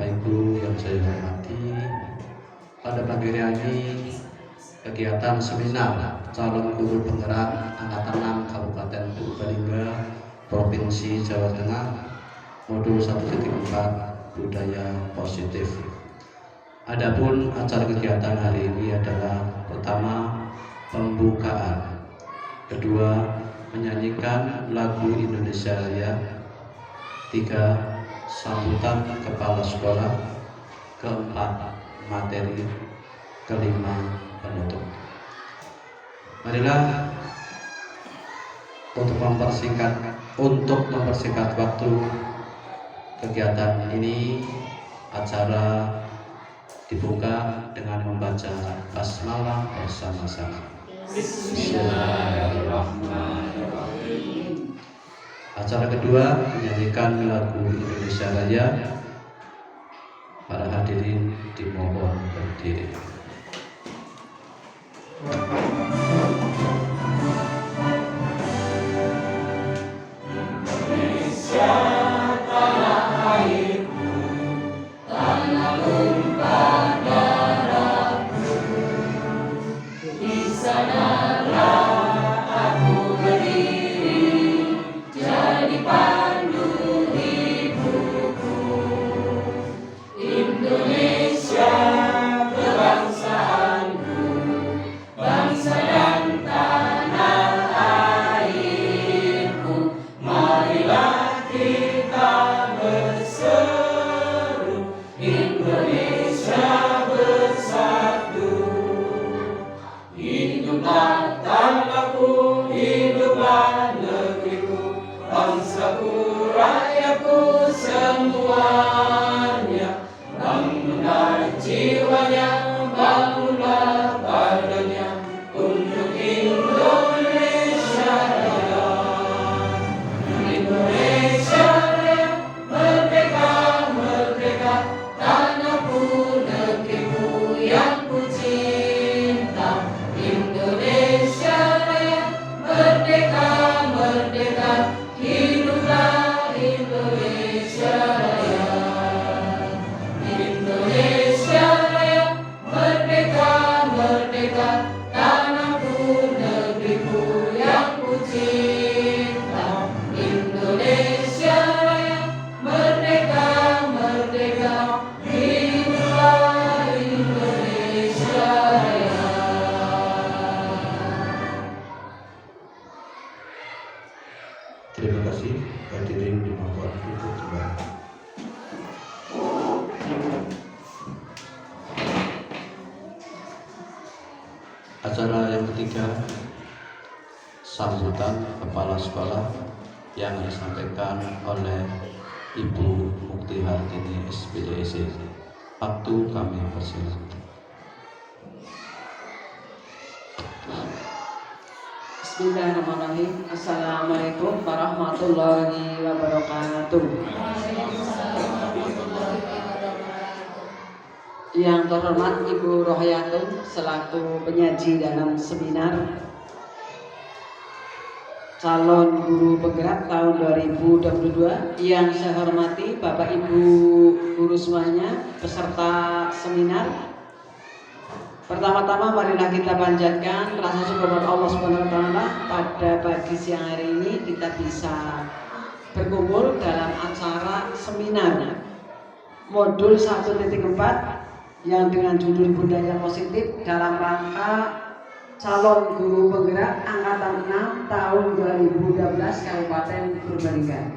Bapak Ibu yang saya hormati, pada pagi hari ini kegiatan seminar calon guru penggerak Angkatan 6 Kabupaten Purbalingga, Provinsi Jawa Tengah, modul 1.4 budaya positif. Adapun acara kegiatan hari ini adalah pertama pembukaan, kedua menyanyikan lagu Indonesia Raya, tiga sambutan kepala sekolah, keempat materi, kelima penutup. Marilah untuk mempersingkat waktu kegiatan ini, acara dibuka dengan membaca basmalah bersama-sama. Bismillahirrahmanirrahim. Acara kedua menyanyikan lagu Indonesia Raya. Para hadirin dimohon berdiri. Terima kasih hadirin dimohon duduk kembali. Acara yang ketiga, sambutan kepala sekolah yang disampaikan oleh Ibu Mukti Hartini SPDSI. Waktu kami persilakan. Bismillahirrahmanirrahim. Assalamualaikum warahmatullahi wabarakatuh. Yang terhormat Ibu Rohayatun selaku penyaji dalam seminar calon guru penggerak tahun 2022. Yang saya hormati Bapak Ibu guru semuanya, peserta seminar. Pertama-tama marilah kita panjatkan rasa syukur kepada Allah Subhanahu wa taala pada pagi siang hari ini kita bisa berkumpul dalam acara seminar modul 1.4 yang dengan judul budaya positif dalam rangka calon guru penggerak angkatan 6 tahun 2012 Kabupaten Purbalingga.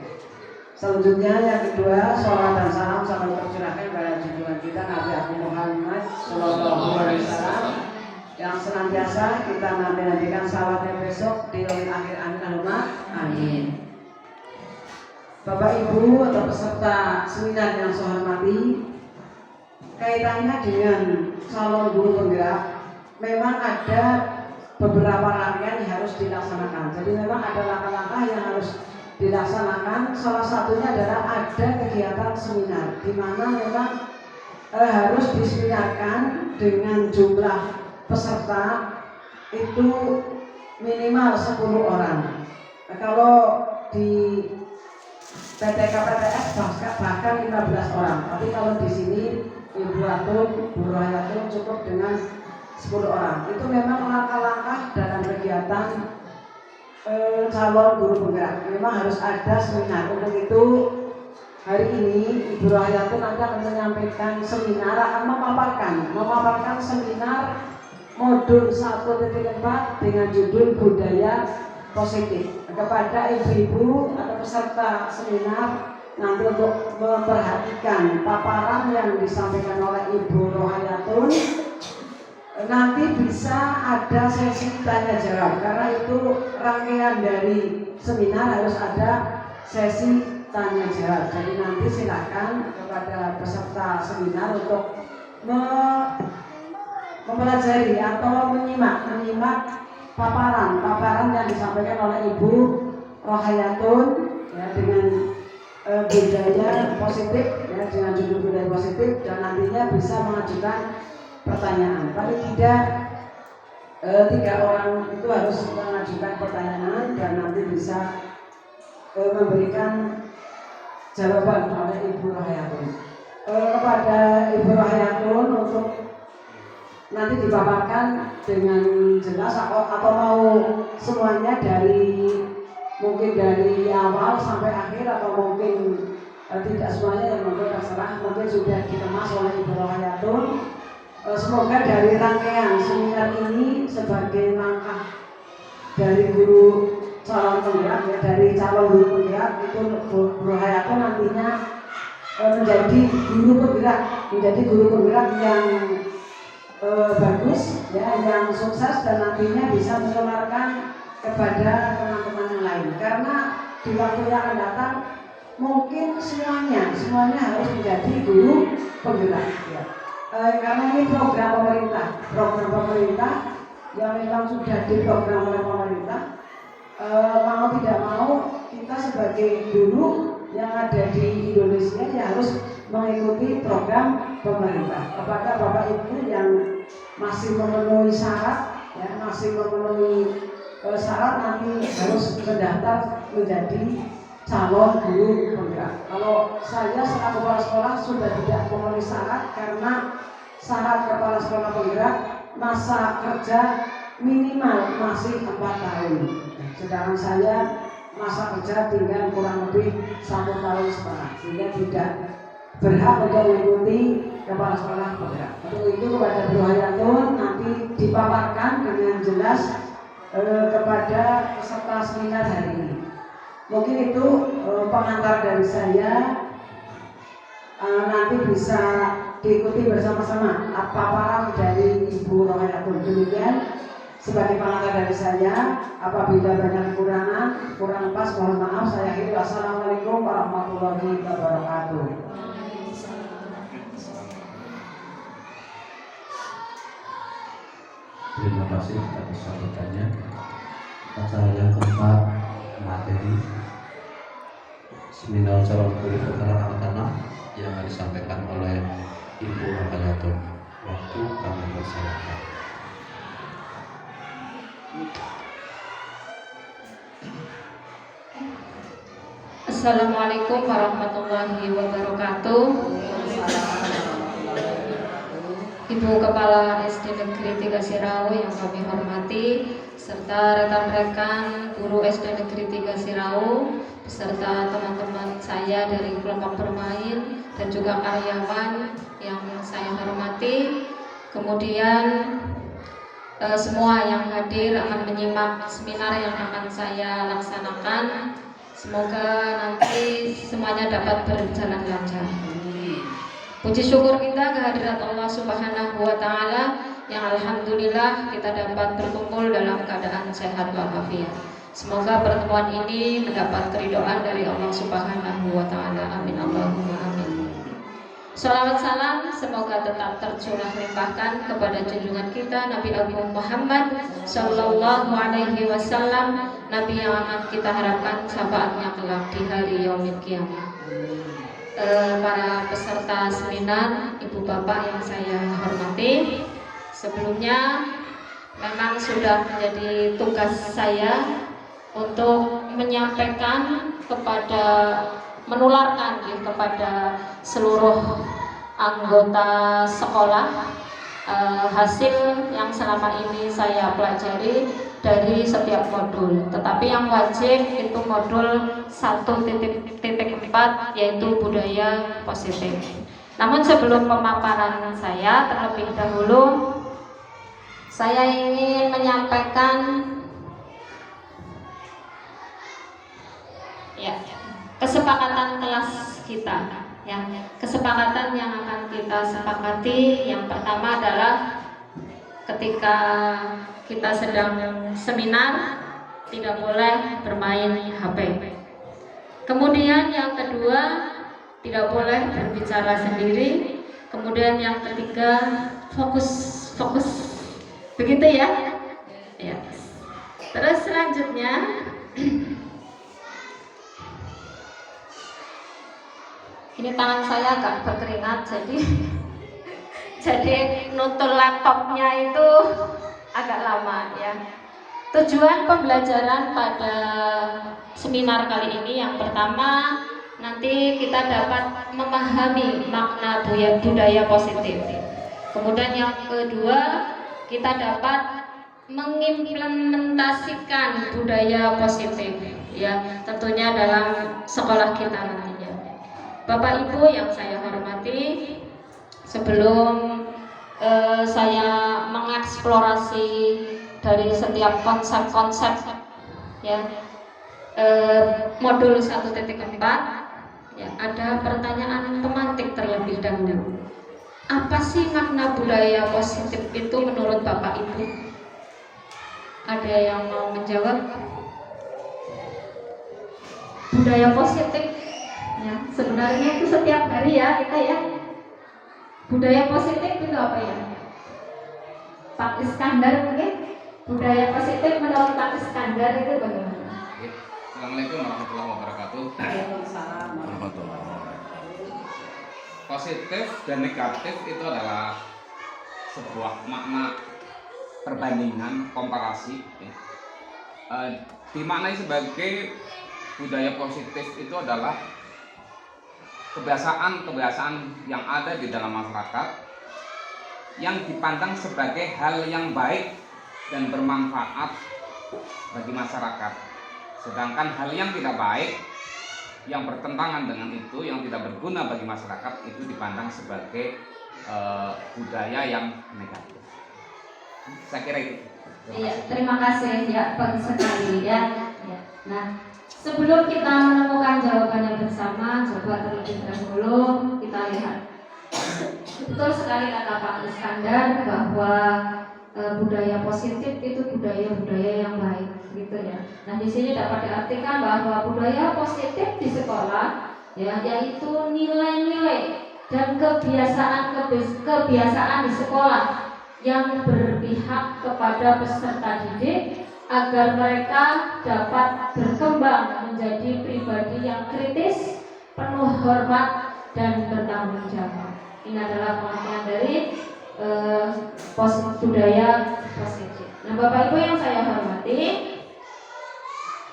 Selanjutnya yang kedua, sholawat dan salam sama tercurahkan pada junjungan kita Nabi Muhammad Sallallahu Alaihi Wasallam yang senantiasa kita nantikan salawatnya besok di lahir akhir amin. Bapak Ibu atau peserta seminar yang saya hormati, kaitannya dengan calon guru penggerak memang ada beberapa rangkaian yang harus dilaksanakan. Jadi memang ada langkah-langkah yang harus dilaksanakan. Salah satunya adalah ada kegiatan seminar di mana memang harus diseminarkan dengan jumlah peserta itu minimal 10 orang. Kalau di PTK-PTS bahkan 15 orang. Tapi kalau di sini Ibu Ratun, Bu Rohayatun cukup dengan 10 orang. Itu memang langkah-langkah dalam kegiatan calon guru penggerak. Memang harus ada seminar. Untuk itu hari ini Ibu Rohayatun akan menyampaikan seminar, akan memaparkan seminar modul 1.4 dengan judul budaya positif kepada ibu-ibu atau peserta seminar nanti untuk memperhatikan paparan yang disampaikan oleh Ibu Rohayatun. Nanti bisa ada sesi tanya jawab karena itu rangkaian dari seminar harus ada sesi tanya jawab. Jadi nanti silakan kepada peserta seminar untuk mempelajari atau menyimak paparan yang disampaikan oleh Ibu Rohayatun ya, dengan budaya positif ya, dengan judul budaya positif, dan nantinya bisa mengajukan pertanyaan. Paling tidak 3 orang itu harus mengajukan pertanyaan dan nanti bisa memberikan jawaban oleh Ibu Rohayatun. Kepada Ibu Rohayatun untuk nanti dipaparkan dengan jelas atau mau semuanya mungkin dari awal sampai akhir atau mungkin tidak semuanya, yang mungkin terserah, mungkin sudah dikemas oleh Ibu Rohayatun. Semoga dari rangkaian seminar ini sebagai langkah dari guru calon penggerak ya, dari calon guru penggerak itu Bu Rohayatun nantinya menjadi guru penggerak yang bagus ya, yang sukses dan nantinya bisa menularkan kepada teman-teman yang lain. Karena di waktu yang akan datang mungkin semuanya harus menjadi guru penggerak ya. Karena ini program pemerintah yang memang sudah diprogram oleh pemerintah. Mau tidak mau kita sebagai guru yang ada di Indonesia ya harus mengikuti program pemerintah. Kepada Bapak Ibu yang masih memenuhi syarat nanti harus mendaftar menjadi calon guru penggerak. Kalau saya selaku kepala sekolah sudah tidak memenuhi syarat, karena syarat kepala sekolah penggerak masa kerja minimal masih 4 tahun. Sedangkan saya masa kerja tinggal kurang lebih 1,5 tahun, sehingga tidak berhak untuk mengikuti kepala sekolah penggerak. Untuk itu kepada Bu Rohayatun nanti dipaparkan dengan jelas kepada peserta seminar hari ini. Mungkin itu pengantar dari saya. Nanti bisa diikuti bersama-sama paparan dari Ibu Rohayatun. Demikian sebagai pengantar dari saya. Apabila banyak kekurangan, kurang pas, mohon maaf. Saya akhiri. Wassalamualaikum warahmatullahi wabarakatuh. Terima kasih atas sambutannya. Acara yang keempat, materi seminar calon guru penggerak anak-anak yang disampaikan oleh Ibu Rohayatun. Waktu kami persilakan. Assalamualaikum warahmatullahi wabarakatuh. Ibu Kepala SD Negeri 3 Sirau yang kami hormati, serta rekan-rekan guru SD Negeri 3 Sirau, beserta teman-teman saya dari kelompok bermain dan juga karyawan yang saya hormati. Kemudian semua yang hadir akan menyimak seminar yang akan saya laksanakan. Semoga nanti semuanya dapat berjalan lancar. Puji syukur kita kehadirat Allah Subhanahu wa Ta'ala yang alhamdulillah kita dapat berkumpul dalam keadaan sehat walafiat. Semoga pertemuan ini mendapat keridhaan dari Allah Subhanahu wa Ta'ala. Amin Allahumma amin. Salawat salam semoga tetap tercurah limpahkan kepada junjungan kita Nabi Agung Muhammad Sallallahu Alaihi Wasallam, Nabi yang akan kita harapkan syafaatnya kelak di hari yaumil qiyamah. Para peserta seminar, ibu bapak yang saya hormati, sebelumnya memang sudah menjadi tugas saya untuk menyampaikan kepada menularkan ya, kepada seluruh anggota sekolah hasil yang selama ini saya pelajari dari setiap modul. Tetapi yang wajib itu modul 1.4 yaitu budaya positif. Namun sebelum pemaparan saya, terlebih dahulu saya ingin menyampaikan ya, kesepakatan kelas kita ya. Kesepakatan yang akan kita sepakati yang pertama adalah ketika kita sedang seminar tidak boleh bermain HP. Kemudian yang kedua, tidak boleh berbicara sendiri. Kemudian yang ketiga, fokus. Begitu ya? Ya. Terus selanjutnya ini tangan saya agak berkeringat, jadi nutul laptopnya itu agak lama ya. Tujuan pembelajaran pada seminar kali ini yang pertama, nanti kita dapat memahami makna budaya positif. Kemudian yang kedua, kita dapat mengimplementasikan budaya positif ya, tentunya dalam sekolah kita nantinya. Bapak Ibu yang saya hormati, sebelum saya mengeksplorasi dari setiap konsep-konsep ya, modul 1.4 ya, ada pertanyaan pemantik terlebih dahulu. Apa sih makna budaya positif itu menurut Bapak Ibu? Ada yang mau menjawab? Budaya positif ya, sebenarnya itu setiap hari ya kita ya. Budaya positif itu apa ya? Pak Iskandar mungkin? Budaya positif menurut Pak Iskandar itu bagaimana? Assalamualaikum warahmatullahi wabarakatuh. Waalaikumsalam. Positif dan negatif itu adalah sebuah makna perbandingan, komparasi ya. Dimaknai sebagai budaya positif itu adalah kebiasaan-kebiasaan yang ada di dalam masyarakat yang dipandang sebagai hal yang baik dan bermanfaat bagi masyarakat. Sedangkan hal yang tidak baik, yang bertentangan dengan itu, yang tidak berguna bagi masyarakat, itu dipandang sebagai budaya yang negatif. Saya kira itu. Iya, terima kasih ya, bagus sekali ya. Nah, sebelum kita menemukan jawabannya bersama, coba terlebih dahulu kita lihat. Betul sekali kata Pak Iskandar bahwa budaya positif itu budaya-budaya yang baik, gitu ya. Nah, di sini dapat diartikan bahwa budaya positif di sekolah, ya, yaitu nilai-nilai dan kebiasaan di sekolah yang berpihak kepada peserta didik agar mereka dapat berkembang menjadi pribadi yang kritis, penuh hormat dan bertanggung jawab. Ini adalah pengertian dari budaya positif. Nah, Bapak Ibu yang saya hormati,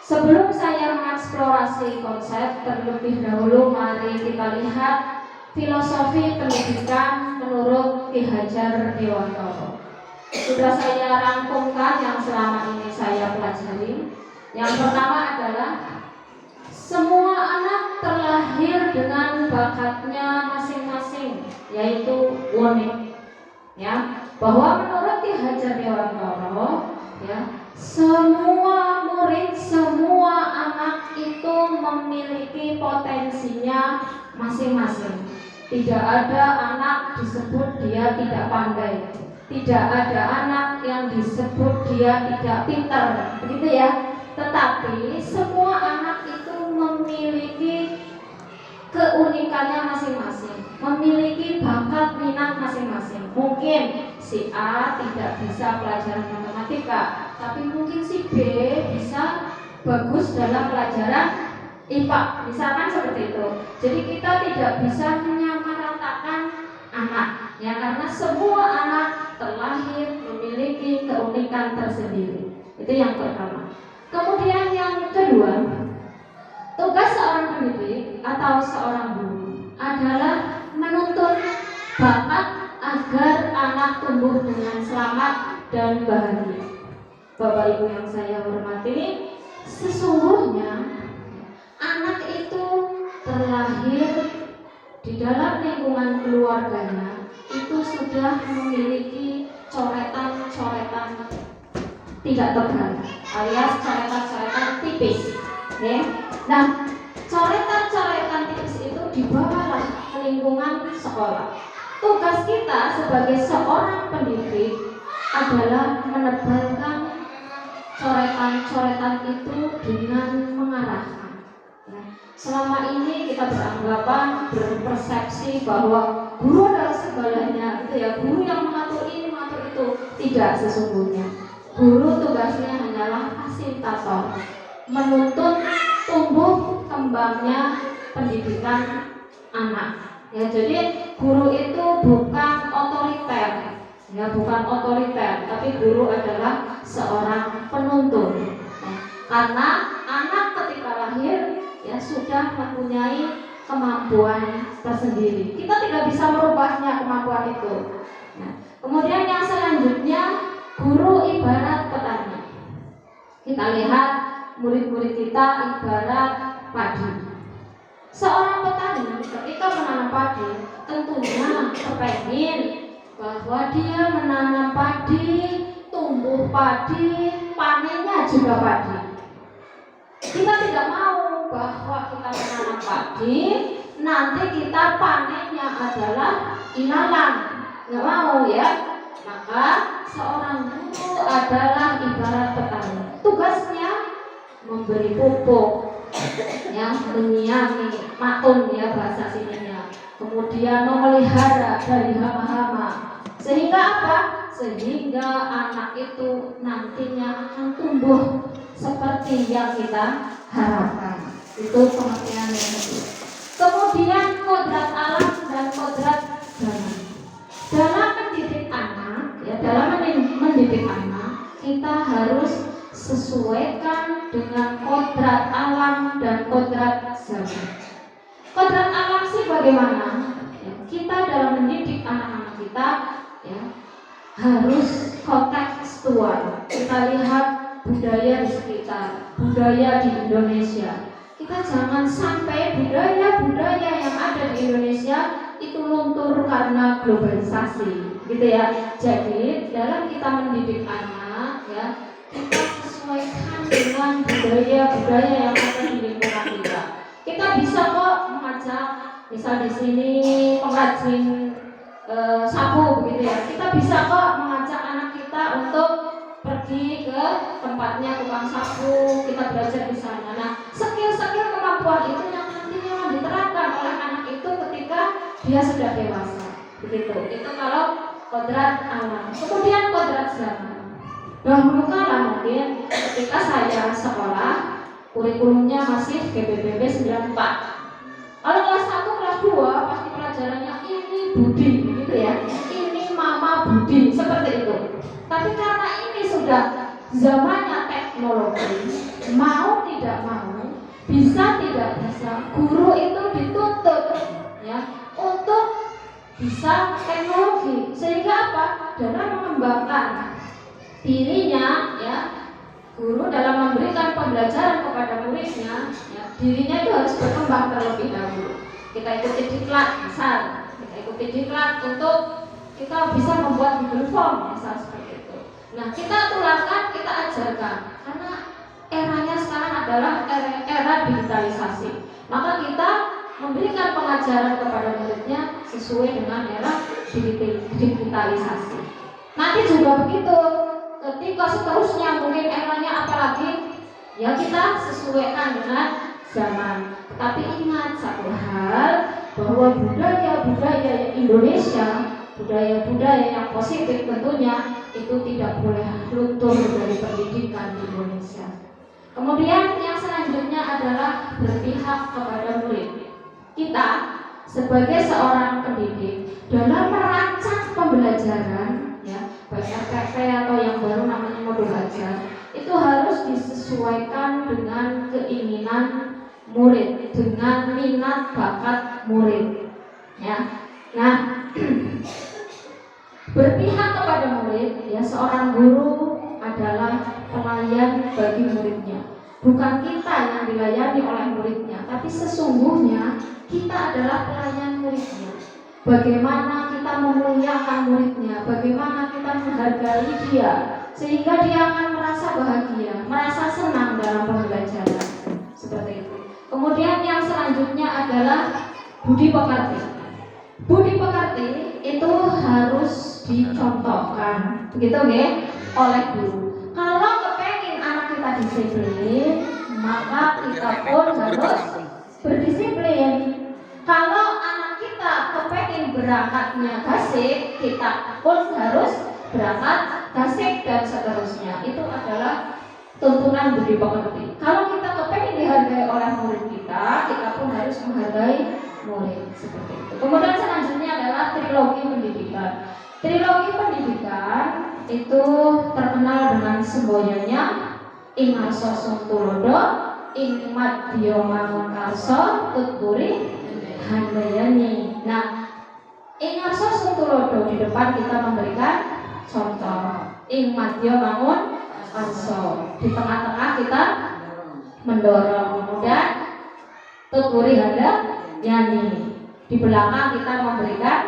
sebelum saya mengeksplorasi konsep, terlebih dahulu mari kita lihat filosofi pendidikan menurut Ki Hajar Dewantara. Sudah saya rangkumkan yang selama ini saya pelajari. Yang pertama adalah semua anak terlahir dengan bakatnya masing-masing, yaitu unik. Ya, bahwa menurut Ki Hajar Dewantara, ya, semua murid, semua anak itu memiliki potensinya masing-masing. Tidak ada anak disebut dia tidak pandai, tidak ada anak yang disebut dia tidak pintar, begitu ya. Tetapi semua anak itu memiliki keunikannya masing-masing, memiliki bakat minat masing-masing. Mungkin si A tidak bisa pelajaran matematika, tapi mungkin si B bisa bagus dalam pelajaran IPA, misalkan seperti itu. Jadi kita tidak bisa menyamaratakan anak, ya, karena semua anak terlahir memiliki keunikan tersendiri. Itu yang pertama. Kemudian yang kedua, tugas seorang pendidik atau seorang guru adalah menuntun bakat agar anak tumbuh dengan selamat dan bahagia. Bapak Ibu yang saya hormati, sesungguhnya anak itu terlahir di dalam lingkungan keluarganya itu sudah memiliki coretan-coretan tidak tebal alias coretan-coretan tipis, ya. Nah, coretan-coretan tipis itu dibawalah ke lingkungan sekolah. Tugas kita sebagai seorang pendidik adalah menebalkan coretan-coretan itu dengan mengarahkan. Ya. Selama ini kita berpersepsi bahwa guru adalah segalanya, gitu ya. Guru yang mengatur ini, mengatur itu. Tidak sesungguhnya. Guru tugasnya hanyalah fasilitator, menuntun tumbuh kembangnya pendidikan anak. Ya, jadi guru itu bukan otoriter. Ya, bukan otoriter, tapi guru adalah seorang penuntun. Ya, karena anak ketika lahir ya sudah mempunyai kemampuan tersendiri. Kita tidak bisa merubahnya kemampuan itu. Nah, kemudian yang selanjutnya, guru ibarat petani. Kita lihat murid-murid kita ibarat padi. Seorang petani ketika menanam padi tentunya kepengin bahwa dia menanam padi, tumbuh padi, panennya juga padi. Kita tidak mau bahwa kita menanam padi, nanti kita panennya adalah ilalang. Nggak mau ya. Maka seorang guru adalah ibarat petani. Tugasnya memberi pupuk, ya, menyiangi, matun ya bahasa sininya. Kemudian memelihara dari hama-hama. Sehingga apa? Sehingga anak itu nantinya akan tumbuh seperti yang kita harapkan. Itu pengertian yang kedua. Kemudian kodrat alam dan kodrat zaman. Dalam mendidik anak, ya, dalam mendidik anak, kita harus sesuaikan dengan kodrat alam dan kodrat zaman. Kodrat alam sih bagaimana? Ya, kita dalam mendidik anak-anak kita ya, harus kontekstual. Kita lihat budaya di sekitar, budaya di Indonesia. Kita jangan sampai budaya-budaya yang ada di Indonesia itu luntur karena globalisasi, gitu ya. Jadi dalam kita mendidik anak, ya, kita sesuaikan dengan budaya-budaya yang ada di lingkungan kita. Kita bisa kok mengajak, misal di sini pengrajin sapu, begitu ya. Kita bisa kok mengajak anak kita untuk pergi ke tempatnya tukang sapu, kita belajar di sana. Nah, skill-skill kemampuan itu yang nantinya diterapkan oleh anak itu ketika dia sudah dewasa, begitu. Itu kalau kodrat alam. Kemudian kodrat zaman. Dahulu kala mungkin ketika saya sekolah, kurikulumnya masih GBBB 94. Kalau kelas 1, kelas 2 pasti pelajarannya ini budi, gitu ya. Ini mama budi, seperti itu. Tapi karena ini sudah zamannya teknologi, mau tidak mau, bisa tidak bisa, guru itu dituntut ya untuk bisa teknologi. Sehingga apa? Dalam mengembangkan dirinya ya, guru dalam memberikan pembelajaran kepada muridnya ya, dirinya itu harus berkembang terlebih dahulu. Kita ikuti diklat, misal kita ikuti diklat untuk kita bisa membuat Google Form, misal seperti itu. Nah, kita tularkan, kita ajarkan, karena eranya sekarang adalah era digitalisasi. Maka kita memberikan pengajaran kepada muridnya sesuai dengan era digitalisasi. Nanti juga begitu. Ketika seterusnya mungkin eranya apalagi, ya kita sesuaikan dengan zaman. Tapi ingat satu hal, bahwa budaya-budaya Indonesia, budaya-budaya yang positif tentunya itu tidak boleh luntur dari pendidikan di Indonesia. Kemudian yang selanjutnya adalah berpihak kepada murid. Kita sebagai seorang pendidik dalam merancang pembelajaran, ya, baik RPP atau yang baru namanya modul ajar, itu harus disesuaikan dengan keinginan murid dengan minat bakat murid. Ya. Nah, berpihak kepada murid, ya seorang guru adalah pelayan bagi muridnya. Bukan kita yang dilayani oleh muridnya, tapi sesungguhnya kita adalah pelayan muridnya. Bagaimana kita memuliakan muridnya, bagaimana kita menghargai dia, sehingga dia akan merasa bahagia, merasa senang dalam pembelajaran. Seperti itu. Kemudian yang selanjutnya adalah budi pekerti. Budi pekerti itu harus dicontohkan, begitu ya, oleh guru. Kalau kepengen anak kita disiplin, maka kita pun harus berdisiplin. Kalau anak kita kepengen berangkatnya gasik, kita pun harus berangkat gasik dan seterusnya. Itu adalah tuntunan budi pekerti. Kalau kita kepengen dihargai oleh murid kita, kita pun harus menghargai murid, seperti itu. Kemudian selanjutnya adalah trilogi pendidikan. Trilogi pendidikan itu terkenal dengan semboyannya Ing Arso Sungtulodo, Ing Madya Mangunkarso, Tutpuri Handayani. Nah, Ing Arso Sungtulodo di depan kita memberikan contoh. Ing Madya Mangunkarso di tengah-tengah kita mendorong. Kemudian Tutpuri Handayani di belakang kita memberikan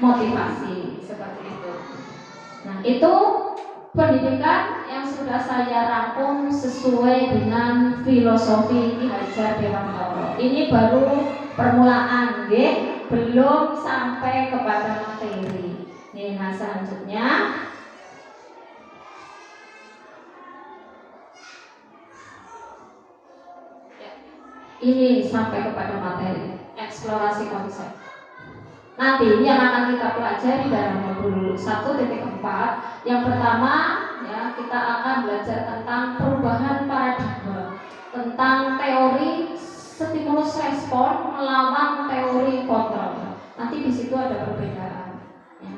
motivasi, seperti itu. Nah, itu pendidikan yang sudah saya rangkum sesuai dengan filosofi Ki Hajar Dewantara. Ini baru permulaan, belum sampai kepada materi. Nah, selanjutnya ini sampai kepada materi eksplorasi konsep. Nanti yang akan kita pelajari dalam modul 1.4. Yang pertama, ya, kita akan belajar tentang perubahan paradigma, tentang teori stimulus respon melawan teori kontrol. Nanti di situ ada perbedaan. Ya.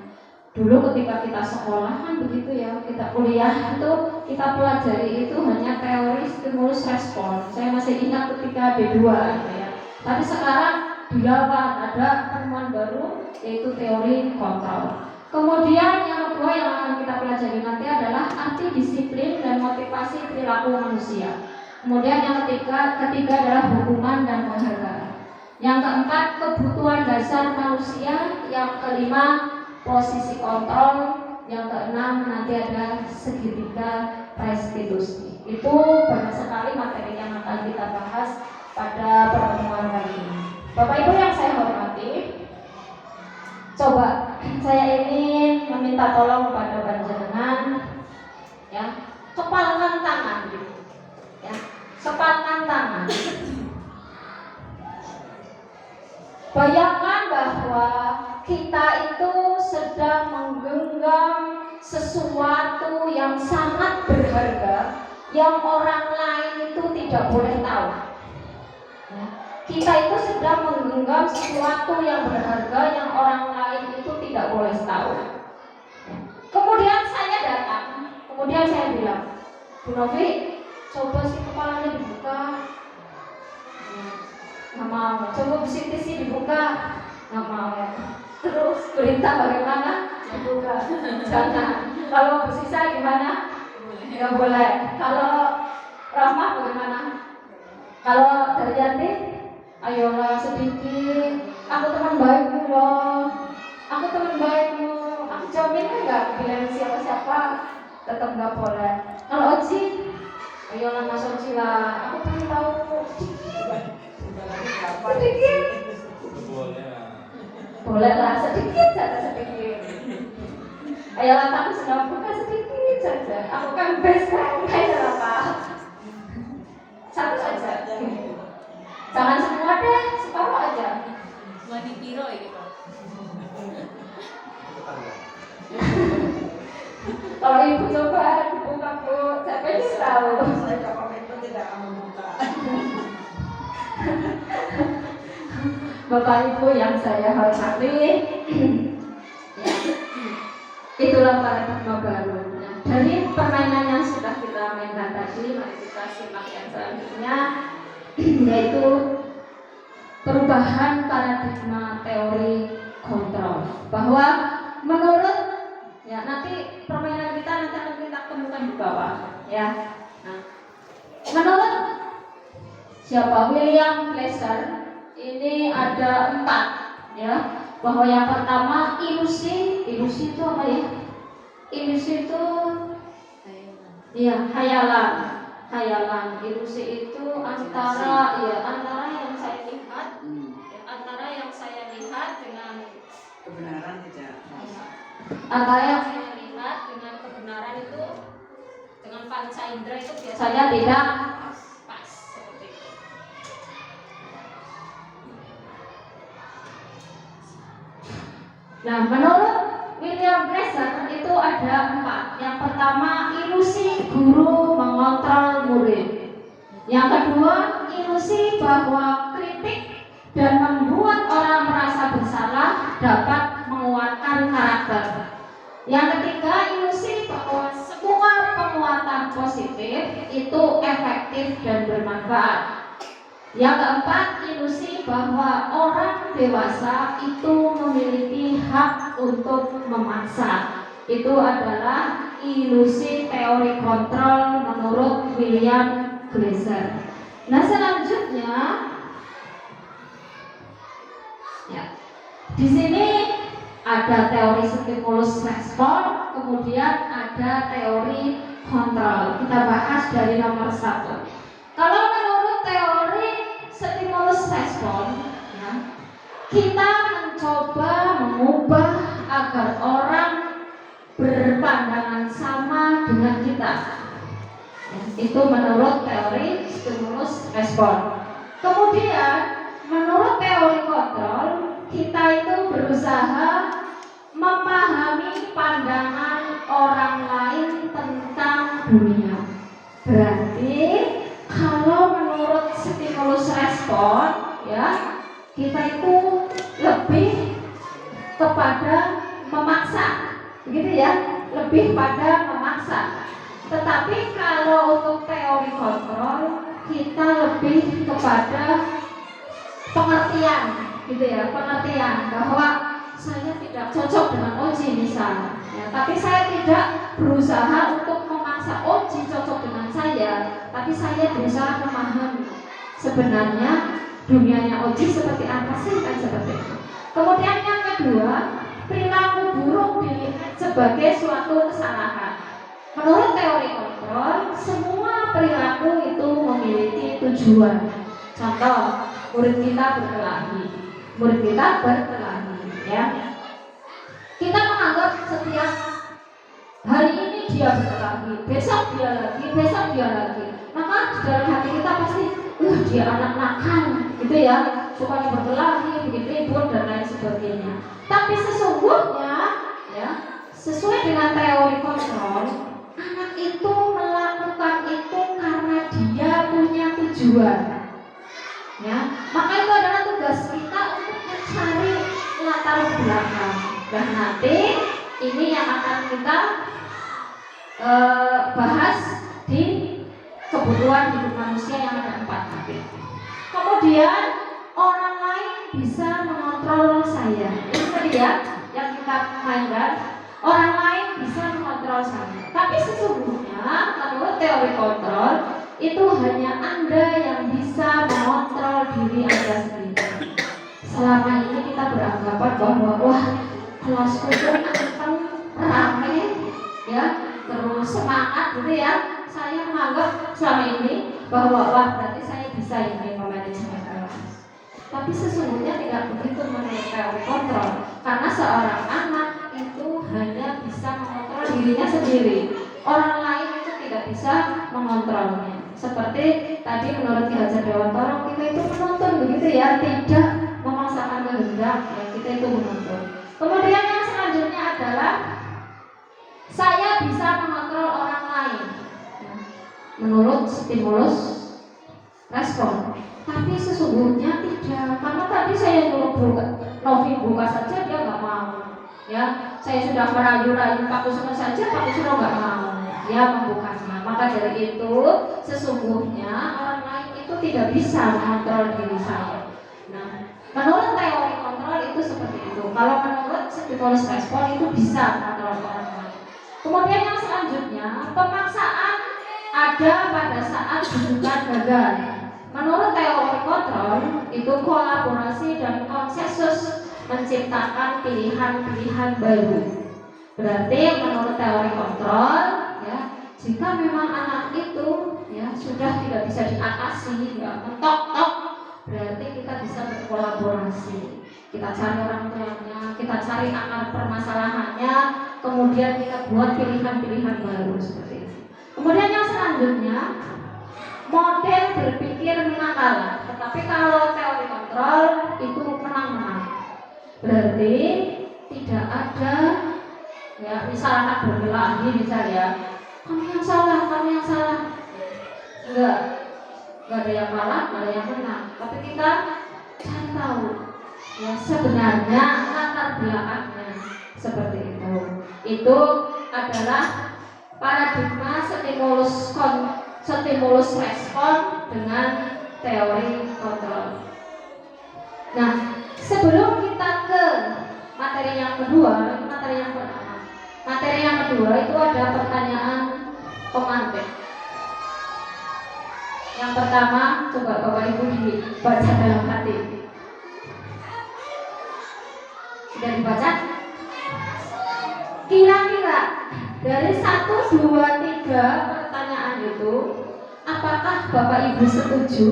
Dulu ketika kita sekolah kan begitu ya, kita kuliah itu kita pelajari itu hanya teori stimulus respon. Saya masih ingat ketika D2 gitu ya. Tapi sekarang dilawan, ada penemuan baru yaitu teori kontrol. Kemudian yang kedua yang akan kita pelajari nanti adalah arti disiplin dan motivasi perilaku manusia. Kemudian yang ketiga adalah hukuman dan penghargaan. Yang keempat kebutuhan dasar manusia. Yang kelima posisi kontrol. Yang keenam nanti ada segitiga restitusi. Itu banyak sekali materi yang akan kita bahas pada pertemuan kali ini. Bapak Ibu yang saya hormati, coba saya ingin meminta tolong kepada panjenengan, ya, kepalkan tangan, ya, kepalkan tangan. Bayangkan bahwa kita itu sedang menggenggam sesuatu yang sangat berharga, yang orang lain itu tidak boleh tahu. Ya. Kita itu sedang menggenggam sesuatu yang berharga yang orang lain itu tidak boleh tahu. Kemudian saya datang, kemudian saya bilang, Bu Novi, coba sih kepalanya dibuka. Nggak mau. Coba Bu Siti sih dibuka. Nggak mau. Terus perintah bagaimana? Dibuka. Jangan. Kalau Bu Sisa gimana? Nggak boleh. Kalau Rahma bagaimana? Kalau Daryanti, ayolah sedikit. Aku teman baikmu loh. Aku teman baikmu. Aku jamin enggak bilang siapa-siapa tetap nggak boleh. Kalau Oji, ayolah Mas Oji lah. Aku pengen tahu sedikit. Boleh lah sedikit saja sedikit. Ayolah aku sudah buka sedikit saja. Aku kan best friend kayak apa? Satu saja. Jangan semua deh, separuh aja. Wani piro iki, Pak? Kalau ibu coba dibuka Bu, saya pengen tahu. Saya komitmen tidak akan membuka. Bapak Ibu yang saya hormati, ya, itulah paradigma baru. Nah, dari permainan yang sudah kita mainkan tadi, mari kita simak yang selanjutnya. yaitu perubahan paradigma teori kontrol. Bahwa menurut ya nanti permainan kita nanti akan kita temukan di bawah ya. Nah, menurut siapa? William Glasser ini ada 4 ya. Bahwa yang pertama ilusi itu apa ya? Ilusi itu ya hayalan. Ilusi itu antara yang saya lihat antara yang saya lihat dengan Kebenaran tidak. antara yang saya lihat dengan kebenaran itu dengan panca indera itu biasanya tidak pas seperti itu. Nah, menurut William Glasser itu ada 4. Yang pertama ilusi guru mengontrol murid. Yang kedua ilusi bahwa kritik dan membuat orang merasa bersalah dapat menguatkan karakter. Yang ketiga ilusi bahwa semua penguatan positif itu efektif dan bermanfaat. Yang keempat ilusi bahwa orang dewasa itu memiliki hak untuk memaksa. Itu adalah ilusi teori kontrol menurut William Glasser. Nah, selanjutnya ya, di sini ada teori stimulus respon, kemudian ada teori kontrol. Kita bahas dari nomor 1. Kalau menurut teori stimulus respon, ya, kita mencoba mengubah agar orang berpandangan sama dengan kita. Ya, itu menurut teori stimulus respon. Kemudian menurut teori kontrol, kita itu berusaha memahami pandangan orang lain tentang dunia. Berarti kalau menurut stimulus respon, ya, kita itu lebih kepada memaksa, begitu ya, lebih pada memaksa. Tetapi kalau untuk teori kontrol, kita lebih kepada pengertian, gitu ya, pengertian bahwa saya tidak cocok dengan Oji misalnya, ya, tapi saya tidak berusaha untuk memaksa Oji cocok dengan saya, tapi saya berusaha memahami sebenarnya dunianya Oji seperti apa sih, kan seperti itu. Kemudian yang kedua, perilaku buruk dilihat sebagai suatu kesalahan. Menurut teori kontrol, semua perilaku itu memiliki tujuan. Contoh, murid kita berkelahi, ya. Kita menganggap setiap hari ini dia berkelahi, besok dia lagi. Maka di dalam hati kita pasti, dia anak nakal, gitu ya, sukanya berkelahi, bikin ribut dan lain sebagainya. Tapi sesungguhnya, ya, sesuai dengan teori kontrol, anak itu melakukan itu karena dia punya tujuan. Ya, maka itu adalah tugas kita untuk mencari latar belakang. Dan nanti ini yang akan kita bahas di kebutuhan hidup manusia yang ada 4 tadi. Kemudian orang lain bisa mengontrol saya. Ini tadi ya yang kita mainkan. Orang lain bisa mengontrol saya. Tapi sesungguhnya menurut teori kontrol itu hanya Anda yang bisa mengontrol diri Anda sendiri. Selama ini kita beranggapan bahwa wah, kelasku itu rame, ya, terus semangat, gitu ya. Saya menganggap selama ini bahwa wah, berarti saya bisa ini memanajemen kelas. Tapi sesungguhnya tidak begitu menurut teori kontrol, karena seorang anak itu hanya bisa mengontrol dirinya sendiri. Orang lain itu tidak bisa mengontrolnya. Seperti tadi menurut Ki Hajar Dewantara, kita itu menonton, begitu ya, tidak memaksakan kehendak, ya, kita itu menonton. Kemudian yang selanjutnya adalah saya bisa mengontrol orang lain, ya, menurut stimulus respon. Tapi sesungguhnya tidak, karena tadi saya nyuruh Novi buka saja dia nggak mau, ya. Saya sudah merayu-rayu Pak Kusno saja, Pak Kusno nggak mau, ya, membukanya. Maka dari itu sesungguhnya orang lain itu tidak bisa mengontrol diri saya. Nah, menurut teori kontrol itu seperti itu. Kalau menurut stimulus respon itu bisa mengontrol orang lain. Kemudian yang selanjutnya, pemaksaan ada pada saat bukan gagal. Menurut teori kontrol itu kolaborasi dan konsensus menciptakan pilihan-pilihan baru. Berarti menurut teori kontrol, ya, jika memang anak itu ya sudah tidak bisa diatasi, ya mentok-tok, berarti kita bisa berkolaborasi. Kita cari orang tuanya, kita cari akar permasalahannya, kemudian kita buat pilihan-pilihan baru seperti itu. Kemudian yang selanjutnya, model berpikir menang kalah. Tetapi kalau teori kontrol itu menang-menang. Berarti tidak ada ya misalkan berkelahi misalnya, kamu yang salah, kamu yang salah. Enggak ada yang kalah, enggak ada yang menang. Tapi kita cari tahu ya sebenarnya latar belakangnya seperti itu. Itu adalah paradigma stimulus respon dengan teori kontrol. Nah, sebelum kita ke materi yang kedua, ini materi yang pertama. Materi yang kedua itu ada pertanyaan pemantik. Yang pertama, coba Bapak Ibu dibaca dalam hati. Sudah dibaca? Kira-kira dari 1, 2, 3 pertanyaan itu, apakah Bapak Ibu setuju?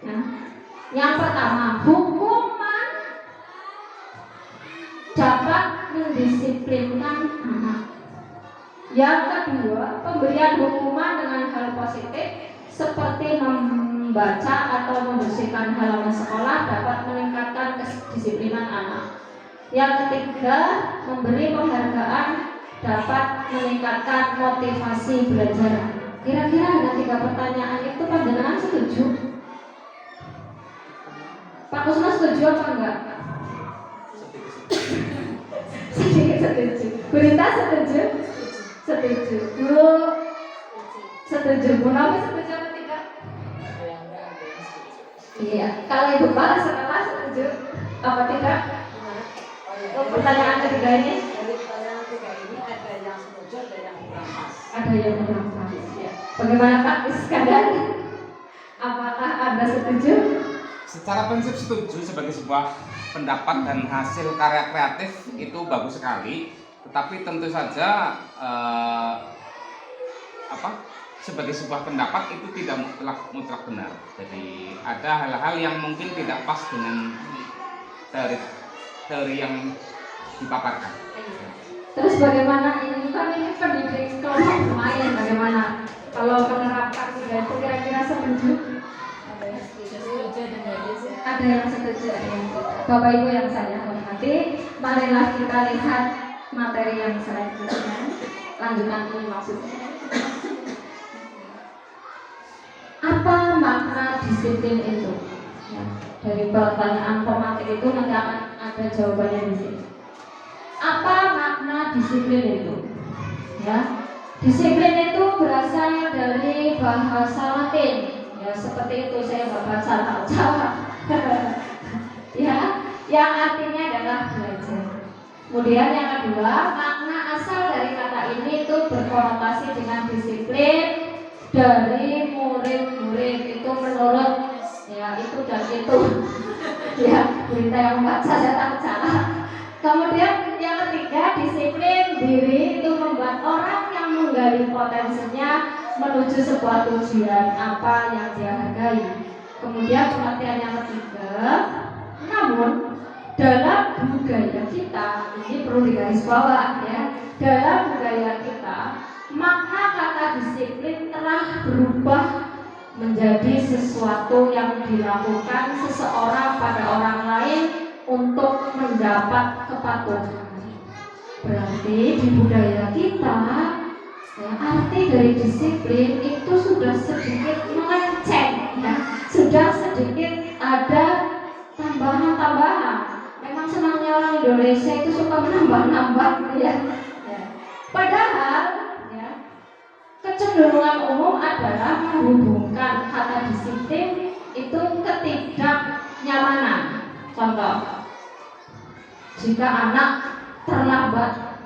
Nah, yang pertama, hukuman dapat mendisiplinkan anak. Yang kedua, pemberian hukuman dengan hal positif seperti membaca atau membersihkan halaman sekolah dapat meningkatkan kedisiplinan anak. Yang ketiga, memberi penghargaan dapat meningkatkan motivasi belajar. Kira-kira dengan 3 pertanyaan itu panjenengan setuju? Pak Kusma setuju apa enggak? Sedikit setuju. Berita setuju? Setuju. Bu setuju. Bu Nawi setuju apa tidak? Iya. Kalau Ibu Kepala Sekolah setuju apa tidak? Pertanyaan ketiga ini? Dari pertanyaan ketiga ini ada yang setuju, ada yang kurang pas. Ada yang kurang pas. Ya. Bagaimana Pak Iskandar? Apakah Anda setuju? Secara prinsip setuju, sebagai sebuah pendapat dan hasil karya kreatif itu bagus sekali. Tetapi tentu saja sebagai sebuah pendapat itu tidak mutlak benar. Jadi ada hal-hal yang mungkin tidak pas dengan teori yang dipaparkan. Terus bagaimana ini kan ini pendidik kelompok lumayan, bagaimana kalau menerapkan tiga itu kira-kira setuju? Ada yang setuju, ada yang tidak. Bapak Ibu yang saya hormati, marilah kita lihat materi yang selanjutnya. Lanjutan ini maksudnya. Apa makna disiplin itu? Ya, dari pertanyaan pemantik itu nanti akan ada jawabannya di sini. Apa makna disiplin itu? Ya, disiplin itu berasal dari bahasa Latin. Ya, seperti itu saya bahasa Jawa. Ya, yang artinya adalah belajar. Kemudian yang kedua, makna asal dari kata ini itu berkonotasi dengan disiplin dari murid-murid itu menurut ya itu dan itu. Ya, berita yang membaca saya takut salah. Kemudian yang ketiga, disiplin diri itu membuat orang yang menggali potensinya menuju sebuah tujuan apa yang dia hargai. Kemudian pengertian yang ketiga, namun dalam budaya kita ini perlu digarisbawah ya. Dalam budaya kita, makna kata disiplin telah berubah menjadi sesuatu yang dilakukan seseorang pada orang lain untuk mendapat kepatuhan. Berarti di budaya kita ya, arti dari disiplin itu sudah sedikit melenceng ya. Sudah sedikit ada tambahan-tambahan. Memang senangnya orang Indonesia itu suka menambah-nambah ya. Padahal ya, kecepatan kecenderungan umum adalah menghubungkan kata disiplin itu ketidaknyamanan. Contoh, jika anak terlambat,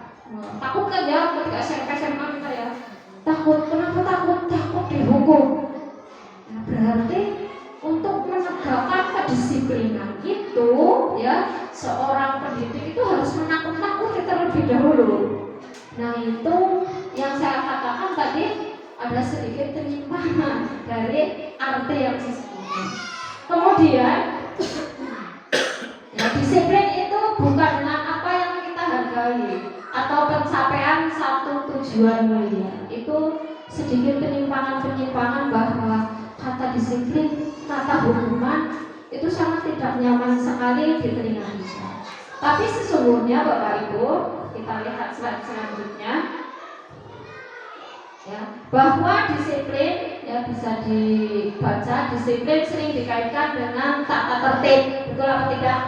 takut kan ya ketika SMP SMA kita ya, takut. Kenapa takut? Takut dihukum. Nah, berarti untuk menegakkan kedisiplinan itu ya, seorang pendidik itu harus menakut-nakuti terlebih dahulu. Nah, itu yang saya katakan tadi ada sedikit penyimpangan dari arti yang sesungguhnya. Kemudian ya, disiplin itu bukan dengan apa yang kita hargai atau pencapaian satu tujuan mulia. Itu sedikit penyimpangan-penyimpangan bahwa kata disiplin, kata hukuman itu sangat tidak nyaman sekali di telinga kita. Tapi sesungguhnya Bapak Ibu, kita lihat slide selanjutnya ya, bahwa disiplin ya bisa dibaca, disiplin sering dikaitkan dengan tata tertib. Betul apa tidak?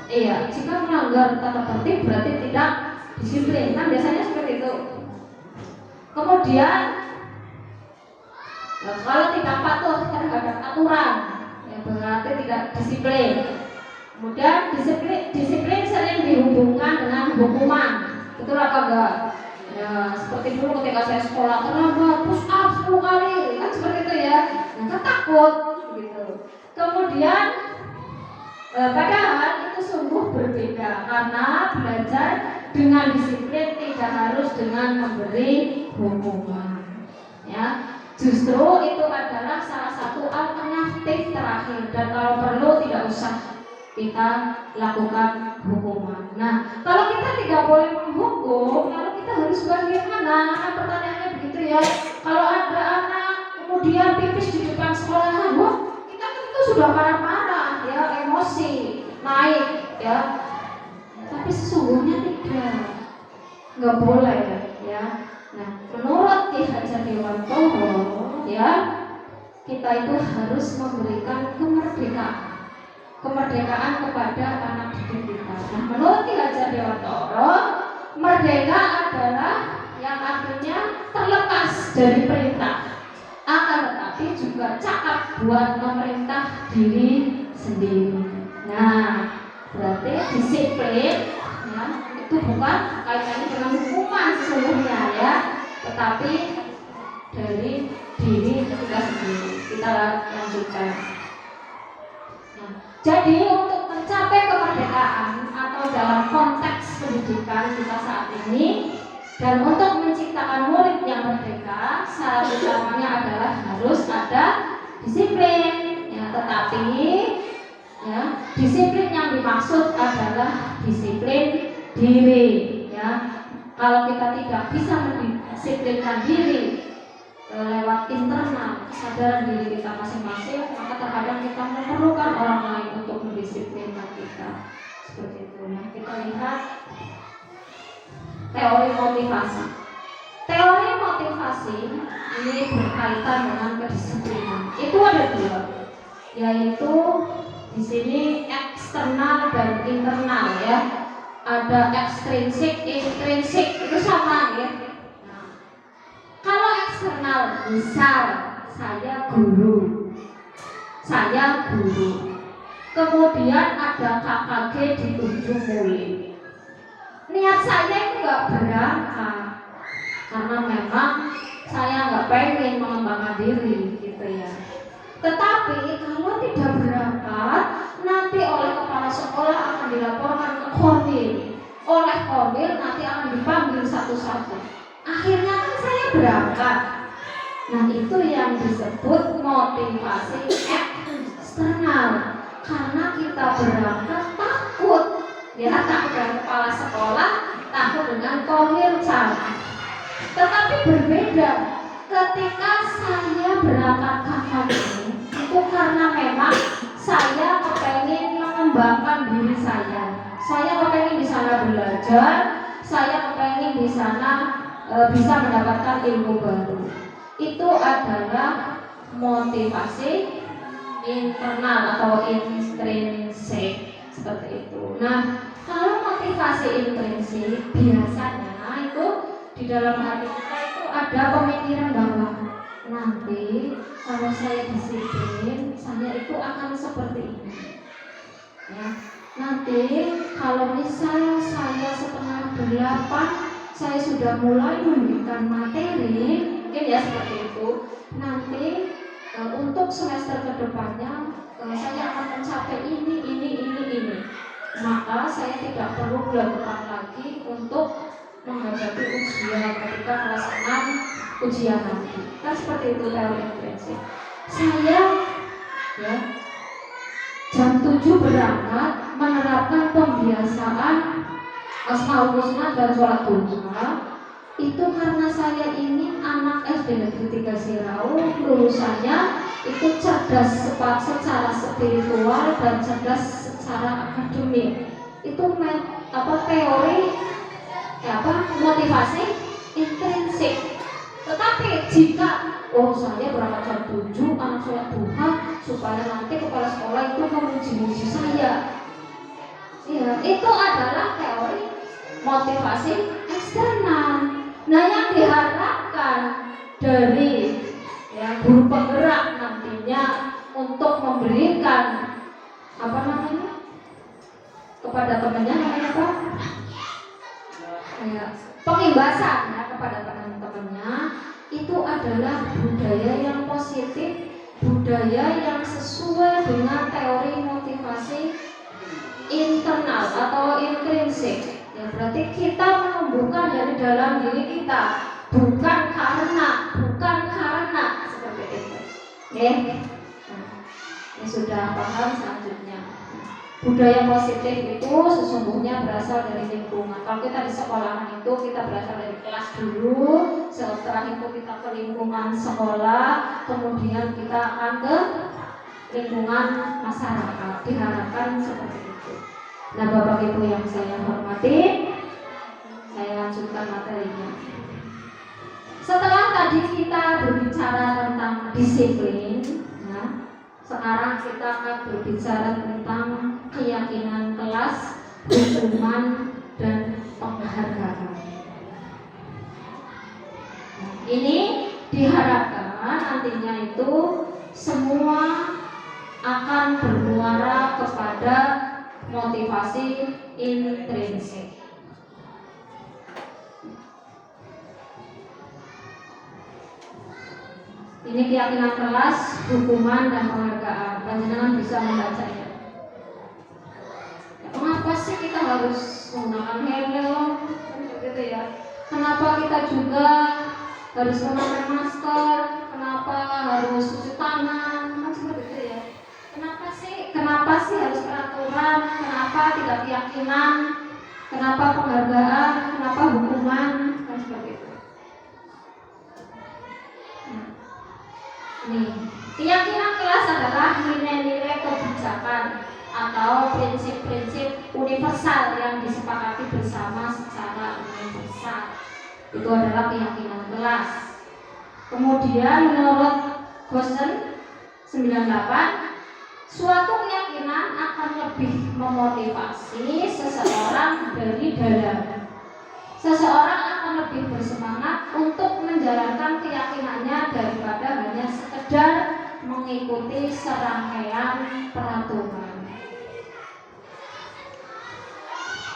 Iya, jika melanggar tata tertib berarti tidak disiplin. Kan biasanya seperti itu. Kemudian ya, kalau tidak patuh terhadap aturan ya berarti tidak disiplin. Kemudian disiplin sering dihubungkan dengan hukuman. Betul apa enggak? Ya, seperti dulu ketika saya sekolah terlambat, push up 10 kali, kan seperti itu ya. Nah, kan takut gitu. Kemudian padahal itu sungguh berbeda karena belajar dengan disiplin tidak harus dengan memberi hukuman. Ya, justru itu adalah salah satu alternatif terakhir dan kalau perlu tidak usah kita lakukan hukuman. Nah, kalau kita tidak boleh menghukum, lalu kita harus bagaimana? Nah, pertanyaannya begitu ya. Kalau ada anak kemudian pipis di depan sekolahan, kita tentu sudah marah-marah, ya, emosi naik, ya. Tapi sesungguhnya tidak, nggak boleh, ya. Nah, menurut Ki Hajar Dewantoro, ya, kita itu harus memberikan kemerdekaan kepada anak didik kita. Nah, menurut Ki Hajar Dewantoro, merdeka adalah yang artinya terlepas dari perintah, akan tetapi juga cakap buat memerintah diri sendiri. Nah, berarti disiplin ya, itu bukan kaitannya dengan hukuman sesungguhnya ya, tetapi dari diri kita sendiri. Kita lanjutkan. Jadi untuk mencapai kemerdekaan atau dalam konteks pendidikan kita saat ini dan untuk menciptakan murid yang merdeka, syarat utamanya adalah harus ada disiplin. Ya, tetapi ya, disiplin yang dimaksud adalah disiplin diri. Ya, kalau kita tidak bisa mendisiplinkan diri lewat internal kesadaran diri kita masing-masing, maka terkadang kita memerlukan orang lain untuk mendisiplinkan kita. Seperti itu. Nah, kita lihat teori motivasi. Teori motivasi ini berkaitan dengan kedisiplinan. Itu ada dua, yaitu di sini eksternal dan internal ya. Ada ekstrinsik, intrinsik, itu sama ya. Kalau eksternal, misal saya guru, kemudian ada KKG di ujung mulut. Niat saya itu nggak berangkat, karena memang saya nggak pengen mengembangkan diri, gitu ya. Tetapi kalau tidak berangkat, nanti oleh kepala sekolah akan dilaporkan ke Komil. Oleh Komil nanti akan dipanggil satu-satu. Akhirnya kan saya berangkat. Nah, itu yang disebut motivasi eksternal. Karena kita berangkat takut. Ya, takut dengan kepala sekolah, takut dengan Komil cara. Tetapi berbeda ketika saya berangkat KKG itu karena memang saya kepengen mengembangkan diri saya. Saya kepengen di sana belajar, saya kepengen di sana bisa mendapatkan ilmu baru. Itu adalah motivasi internal atau intrinsik seperti itu. Nah, kalau motivasi intrinsik biasanya itu di dalam hati kita itu ada pemikiran bahwa nanti kalau saya disiplin, saya itu akan seperti ini. Ya, nanti kalau misal saya 7:30 saya sudah mulai memberikan materi, mungkin ya seperti itu. Nanti untuk semester kedepannya saya akan mencapai ini. Maka saya tidak perlu belajar lagi untuk menghadapi ujian ketika kelas 6 ujian nanti. Kan seperti itu teori prinsip. Saya ya jam 7 berangkat menerapkan pembiasaan Asmaul Husna dan sholat duha itu karena saya ini anak SD Negeri 3 Sirau, lulusannya itu cerdas secara spiritual dan cerdas secara akademik. Itu teori motivasi intrinsik. Tetapi jika saya berangkat jam 7 anak sholat duha supaya nanti kepala sekolah itu memuji-muji saya, ya itu adalah teori motivasi eksternal. Nah, yang diharapkan dari guru penggerak nantinya untuk memberikan kepada temannya pengimbasan kepada teman-temannya itu adalah budaya yang positif, budaya yang sesuai dengan teori motivasi internal atau intrinsik. Ya, berarti kita menumbuhkan dari dalam diri kita, bukan karena seperti itu. Ya. Ini sudah paham selanjutnya. Budaya positif itu sesungguhnya berasal dari lingkungan. Kalau kita di sekolahan itu kita berasal dari kelas dulu, setelah itu kita ke lingkungan sekolah, kemudian kita akan ke lingkungan masyarakat. Diharapkan seperti itu. Nah, Bapak Ibu yang saya hormati, saya lanjutkan materinya. Setelah tadi kita berbicara tentang disiplin, sekarang kita akan berbicara tentang keyakinan kelas, hukuman, dan penghargaan. Ini diharapkan nantinya itu semua akan bermuara kepada motivasi intrinsik. Ini keyakinan kelas, hukuman, dan penghargaan. Panjenengan bisa membacanya. Kenapa sih kita harus menggunakan helm? Begitu ya. Kenapa kita juga harus memakai masker? Kenapa harus cuci tangan? Kan seperti itu ya. Kenapa sih harus peraturan? Kenapa tidak keyakinan? Kenapa penghargaan? Kenapa hukuman? Kan seperti itu. Keyakinan kelas adalah nilai-nilai kebijakan atau prinsip-prinsip universal yang disepakati bersama secara universal. Itu adalah keyakinan kelas. Kemudian menurut Gosen 98, suatu keyakinan akan lebih memotivasi seseorang dari dalam. Seseorang akan lebih bersemangat untuk menjalankan keyakinannya daripada hanya sekedar mengikuti serangkaian peraturan.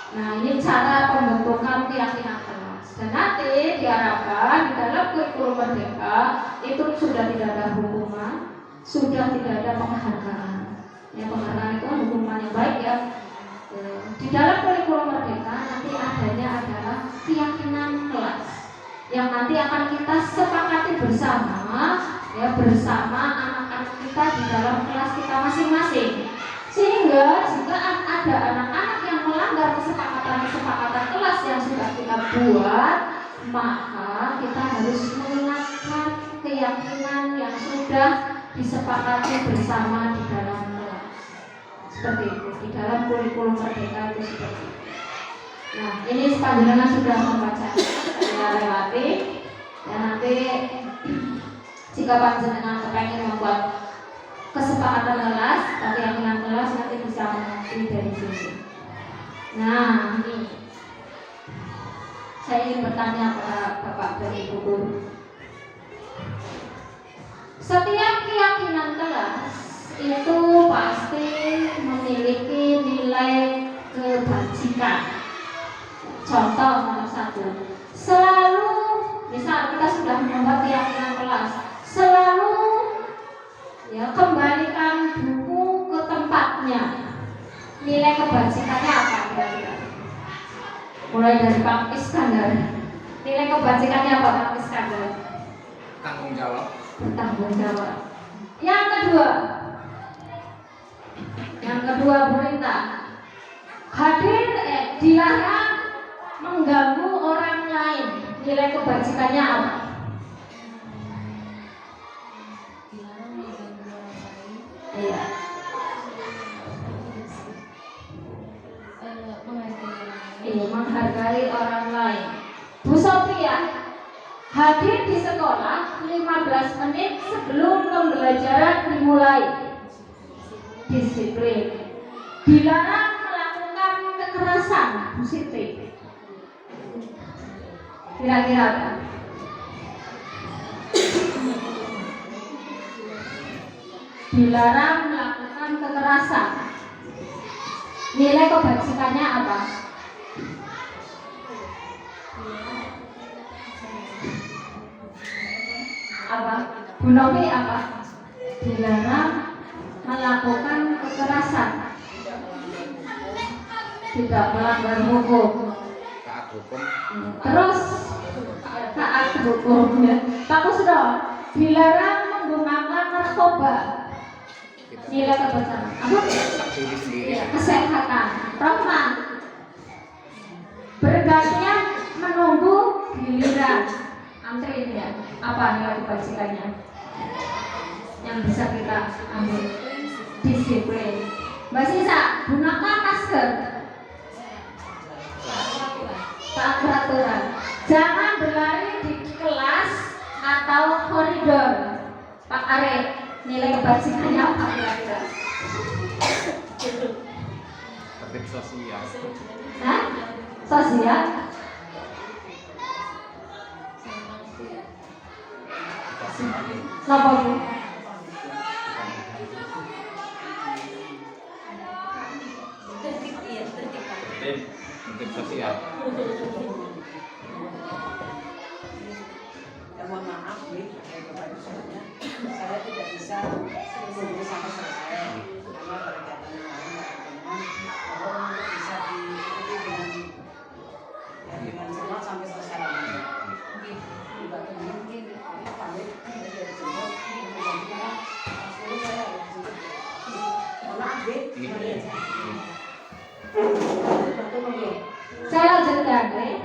Nah, ini cara pembentukan keyakinan kelas. Dan nanti diharapkan di dalam kurikulum Merdeka itu sudah tidak ada hukuman, sudah tidak ada penghargaan. Ya, penghargaan itu hukuman yang baik ya. Di dalam kurikulum Merdeka nanti adanya adalah keyakinan kelas yang nanti akan kita sepakati bersama, ya, bersama anak-anak kita di dalam kelas kita masing-masing. Sehingga jika ada anak-anak yang melanggar kesepakatan kelas yang sudah kita buat, maka kita harus mengingatkan keyakinan yang sudah disepakati bersama di dalam kelas. Seperti itu, di dalam kurikulum Merdeka itu seperti itu. Nah, ini panjenengan sudah membaca, saya lewati. Ya, nanti jika panjenengan kepengen membuat kesepakatan kelas, keyakinan kelas, nanti bisa mengerti dari sini. Nah, ini Saya ingin bertanya kepada Bapak dan Ibu guru. Setiap keyakinan kelas itu pasti memiliki nilai kebajikan. Contoh nomor 1, selalu misal kita sudah membuat keyakinan kelas, selalu ya kembalikan buku ke tempatnya. Nilai kebajikannya apa kira-kira? Mulai dari Pak Iskandar. Nilai kebajikannya apa Pak Iskandar? Tanggung jawab. Bertanggung jawab. Yang kedua Bu Rita, dilarang mengganggu orang lain. Nilai kebajikannya apa? Dilarang mengganggu orang lain. Iya. Menghargai orang lain. Iya, menghargai orang lain. Bu Sophia, hadir di sekolah 15 menit sebelum pembelajaran dimulai. Disiplin. Dilarang melakukan kekerasan. Bu Siti, kira-kira apa? Dilarang melakukan kekerasan. Nilai kebajikannya apa? Apa? Bu Novi apa? Dilarang melakukan kekerasan. Tidak melanggar hukum. Taat hukum. Terus taat hukum ya. Pak Kusdo, dilarang menggunakan narkoba. Nilai kebajikan apa? Diri sendiri. Ya, kesehatan. Rahman, bergantian menunggu giliran. Antri ya. Apa nilai kebajikannya? Yang bisa kita ambil. Disiplin. Mbak Sisa, gunakan masker. Taat peraturan. Jangan berlari di kelas atau koridor. Pak Arek, nilai kebajikannya apa kira-kira? Tertib sosial. Hah? Sosial? Napa Bu? Tertib sosial. Ya, mohon maaf nih Bapak Ibu semuanya, saya tidak bisa menunggu sampai selesai karena berkaitan dengan teman-teman untuk bisa diikuti dengan cermat sampai selesai. Mungkin Mbak Tunggu pamit dari jemput, kemudian langsung saya harus jemput. Mohon maaf deh. Saya lanjutkan deh.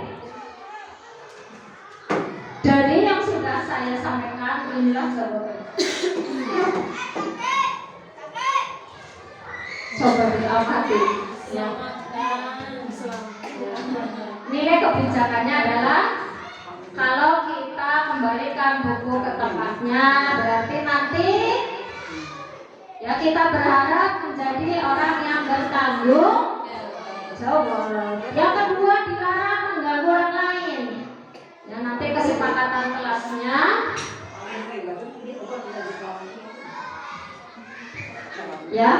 Dari yang sudah saya sampaikan, inilah jawabannya. Coba diamati. Ya. Nilai kebijakannya adalah kalau kita kembalikan buku ke tempatnya, berarti nanti ya kita berharap menjadi orang yang bertanggung jawab. Yang kedua, dilarang mengganggu orang lain. Ya, nanti kesepakatan kelasnya ya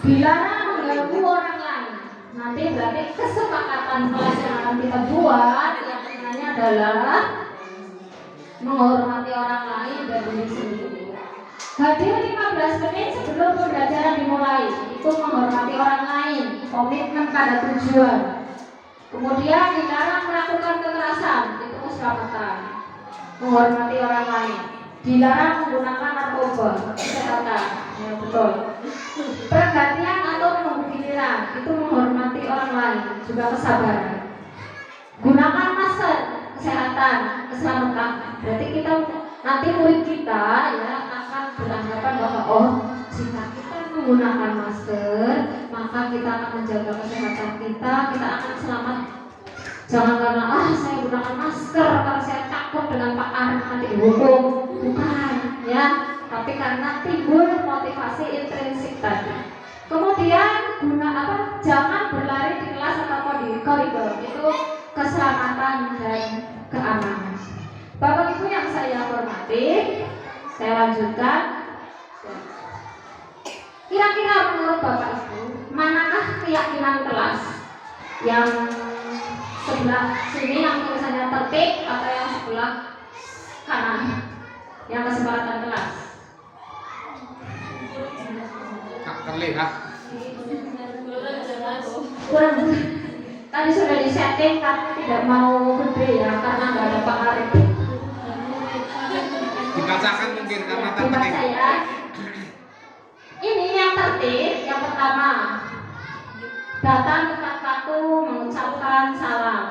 dilarang mengganggu orang lain. Nanti berarti kesepakatan kelas yang akan kita buat yang sebenarnya adalah menghormati orang lain dan diri sendiri. Hadir 15 menit sebelum pembelajaran dimulai, itu menghormati orang lain, komitmen pada tujuan. Kemudian dilarang melakukan kekerasan, itu keselamatan, menghormati orang lain. Dilarang menggunakan narkoba, kesehatan, ya betul. Pergantian atau menunggu giliran, itu menghormati orang lain, juga kesabaran. Gunakan masker, kesehatan, keselamatan. Berarti kita nanti murid kita ya akan beranggapan bahwa oh jika kita menggunakan masker maka kita akan menjaga kesehatan kita akan selamat. Jangan karena saya gunakan masker karena saya takut dengan Pak Arif nanti dihukum, bukan ya, tapi karena timbul motivasi intrinsik tadi. Kemudian jangan berlari di kelas atau di koridor, itu keselamatan dan keamanan. Bapak Ibu yang saya hormati, saya lanjutkan. Kira-kira menurut Bapak Ibu, manakah keyakinan kelas yang sebelah sini yang tulisannya tertib atau yang sebelah kanan yang kesepakatan kelas? Tak terlihat. Kurang. Tadi sudah disetting tapi tidak mau gede ya karena nggak ada pengaruh. Dibacakan mungkin karena tak Dibaca penting. ya. Ini yang tertib, yang pertama datang tepat waktu mengucapkan salam.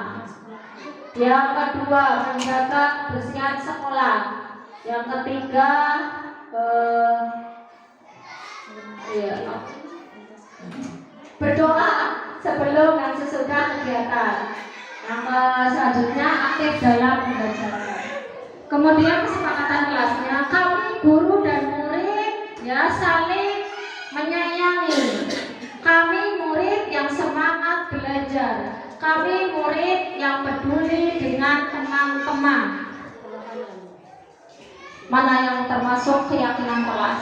Yang kedua menjaga kebersihan sekolah. Yang ketiga berdoa sebelum dan sesudah kegiatan. Yang selanjutnya aktif dalam pembelajaran. Kemudian kesepakatan kelasnya, kami guru dan murid ya saling menyayangi. Kami murid yang semangat belajar. Kami murid yang peduli dengan teman-teman. Mana yang termasuk keyakinan kelas?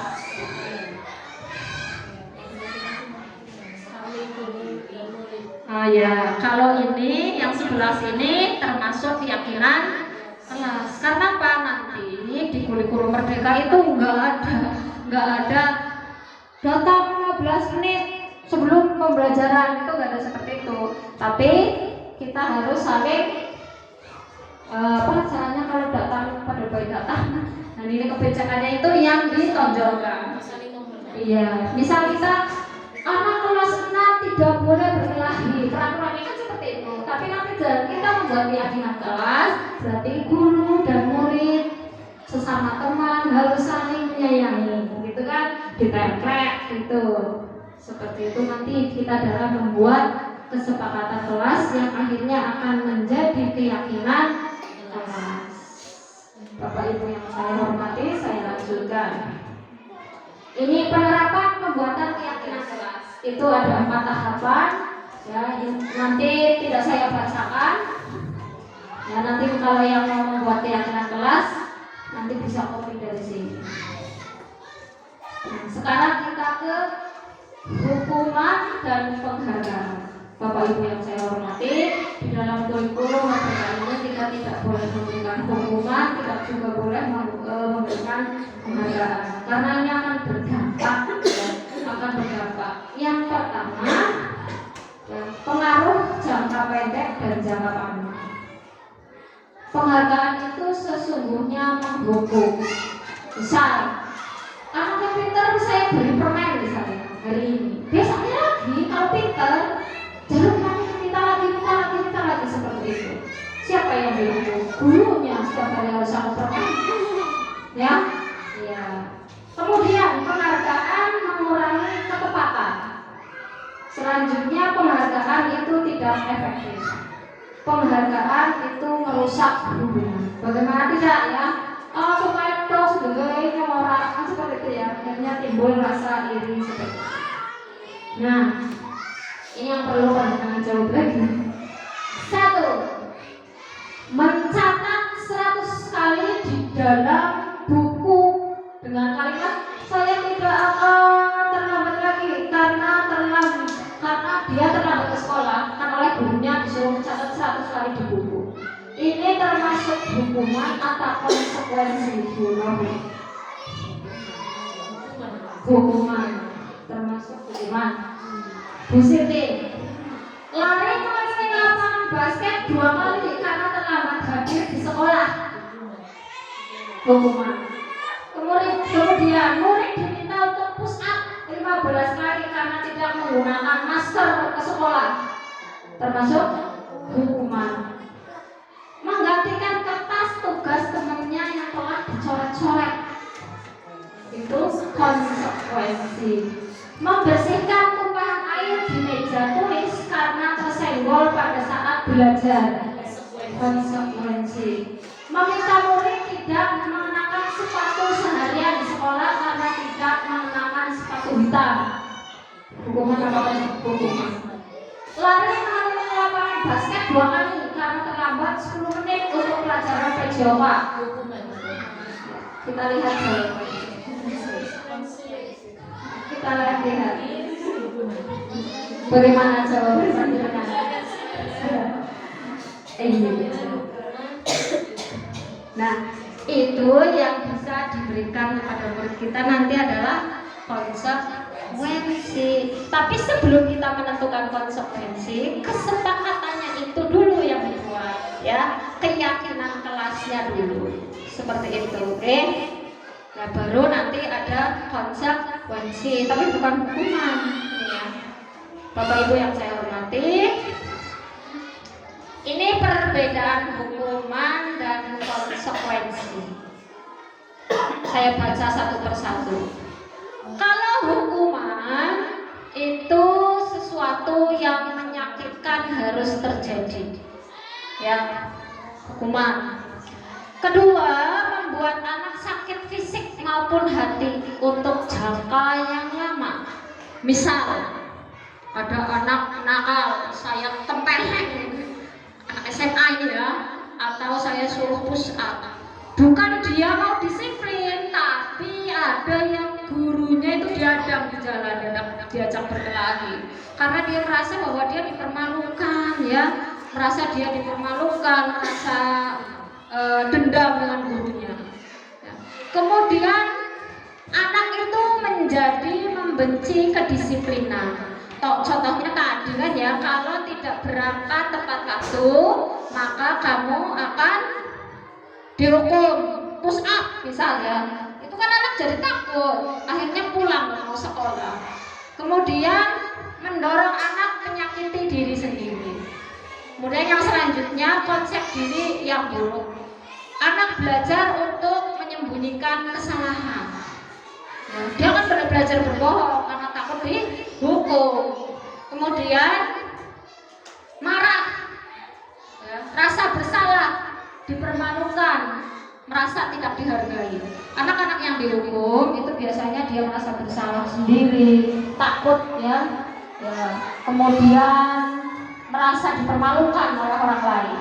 Ya, kalau ini yang sebelah sini termasuk keyakinan kelas. Karena apa? Nanti di kurikulum Merdeka itu nggak ada datang 15 menit sebelum pembelajaran, itu nggak ada seperti itu. Tapi kita harus saling caranya kalau datang pada baik datang. Nah ini kebijakannya itu yang ditonjolkan. Iya, misal kita anak kelas 6 tidak boleh berkelahi, peraturannya kan seperti itu. Tapi nanti kita membuat keyakinan kelas, berarti guru dan murid sesama teman harus saling menyayangi, gitu kan? Ditempel gitu. Seperti itu nanti kita dalam membuat kesepakatan kelas yang akhirnya akan menjadi keyakinan kelas. Bapak Ibu yang saya hormati, saya lanjutkan. Ini penerapan pembuatan keyakinan kelas. Itu ada 4 tahapan. Ya, nanti tidak saya bacakan. Ya, nanti kalau yang mau membuat keyakinan kelas, nanti bisa copy dari sini. Nah, sekarang kita ke hukuman dan penghargaan. Bapak Ibu yang saya hormati, di dalam kurikulum Merdeka ini kita tidak boleh memberikan hukuman, tidak juga boleh memberikan penghargaan, karena ini akan berdampak. Yang pertama, pengaruh jangka pendek dan jangka panjang. Penghargaan itu sesungguhnya menghukum. Misal, anaknya pintar saya beri permen misalnya hari ini. Besoknya lagi kalau pintar, jangan lagi minta lagi seperti itu. Siapa yang dihukum? Gurunya setiap hari harus aku permen. Ya, iya. Kemudian penghargaan mengurangi ketepatan. Selanjutnya penghargaan itu tidak efektif. Penghargaan itu merusak hubungan. Bagaimana tidak ya? Supaya terus sebagai orang seperti itu ya, akhirnya timbul rasa iri seperti itu. Nah, ini yang perlu pandangan jawab lagi. 1. Mencatat 100 kali di dalam buku dengan kalimat saya tidak akan terlambat lagi karena dia terlambat ke sekolah, kan oleh gurunya disuruh mencatat 100 kali di buku. Ini termasuk hukuman atau konsekuensi hukuman termasuk hukuman. Bu Siti, lari keliling lapangan basket 2 kali karena terlambat hadir di sekolah, hukuman. Kemudian murid diminta untuk push up 15 kali karena tidak menggunakan masker ke sekolah, termasuk hukuman. Menggantikan kertas tugas temannya yang telah dicoret-coret, itu konsekuensi. Membersihkan tumpahan air di meja tulis karena tersenggol pada saat belajar, konsekuensi. Meminta murid tidak mengenakan sepatu seharian di sekolah karena tidak mengenakan sepatu hitam, hukuman apa? Hukuman. Lari mengelilingi lapangan basket 2 kali karena karena terlambat 10 menit untuk pelajaran Jawa. Kita lihat jawabannya. Kita lihat. Bagaimana jawaban panjenengan? Nah, itu yang bisa diberikan kepada murid kita nanti adalah konsekuensi. Tapi sebelum kita menentukan konsekuensi, kesepakatannya itu dulu yang dibuat, ya, keyakinan kelasnya dulu, seperti itu, oke? Nah, baru nanti ada konsekuensi, tapi bukan hukuman, ya. Bapak Ibu yang saya hormati, ini perbedaan hukuman dan konsekuensi. Saya baca satu persatu. Kalau hukuman itu sesuatu yang menyakitkan harus terjadi, ya, hukuman. Kedua, membuat anak sakit fisik maupun hati untuk jangka yang lama. Misal, ada anak nakal, saya tempeleng, anak SMA ini ya, atau saya suruh push up. Bukan dia mau disiplin, tapi ada yang gurunya itu diadang di jalan, diajak berkelahi. Karena dia merasa bahwa dia dipermalukan, ya, merasa dia dipermalukan, merasa dendam dengan gurunya. Ya. Kemudian anak itu menjadi membenci kedisiplinan. Contohnya tadi kan ya, kalau tidak berangkat tepat waktu, maka kamu akan dihukum push up misalnya. Itu kan anak jadi takut, akhirnya pulang mau sekolah. Kemudian mendorong anak menyakiti diri sendiri. Kemudian yang selanjutnya konsep diri yang buruk. Anak belajar untuk menyembunyikan kesalahan. Ya, dia kan belajar berbohong karena takut dihukum. Kemudian marah, ya, rasa bersalah, dipermalukan, merasa tidak dihargai. Anak-anak yang dihukum itu biasanya dia merasa bersalah sendiri, takut, ya, kemudian merasa dipermalukan oleh orang lain.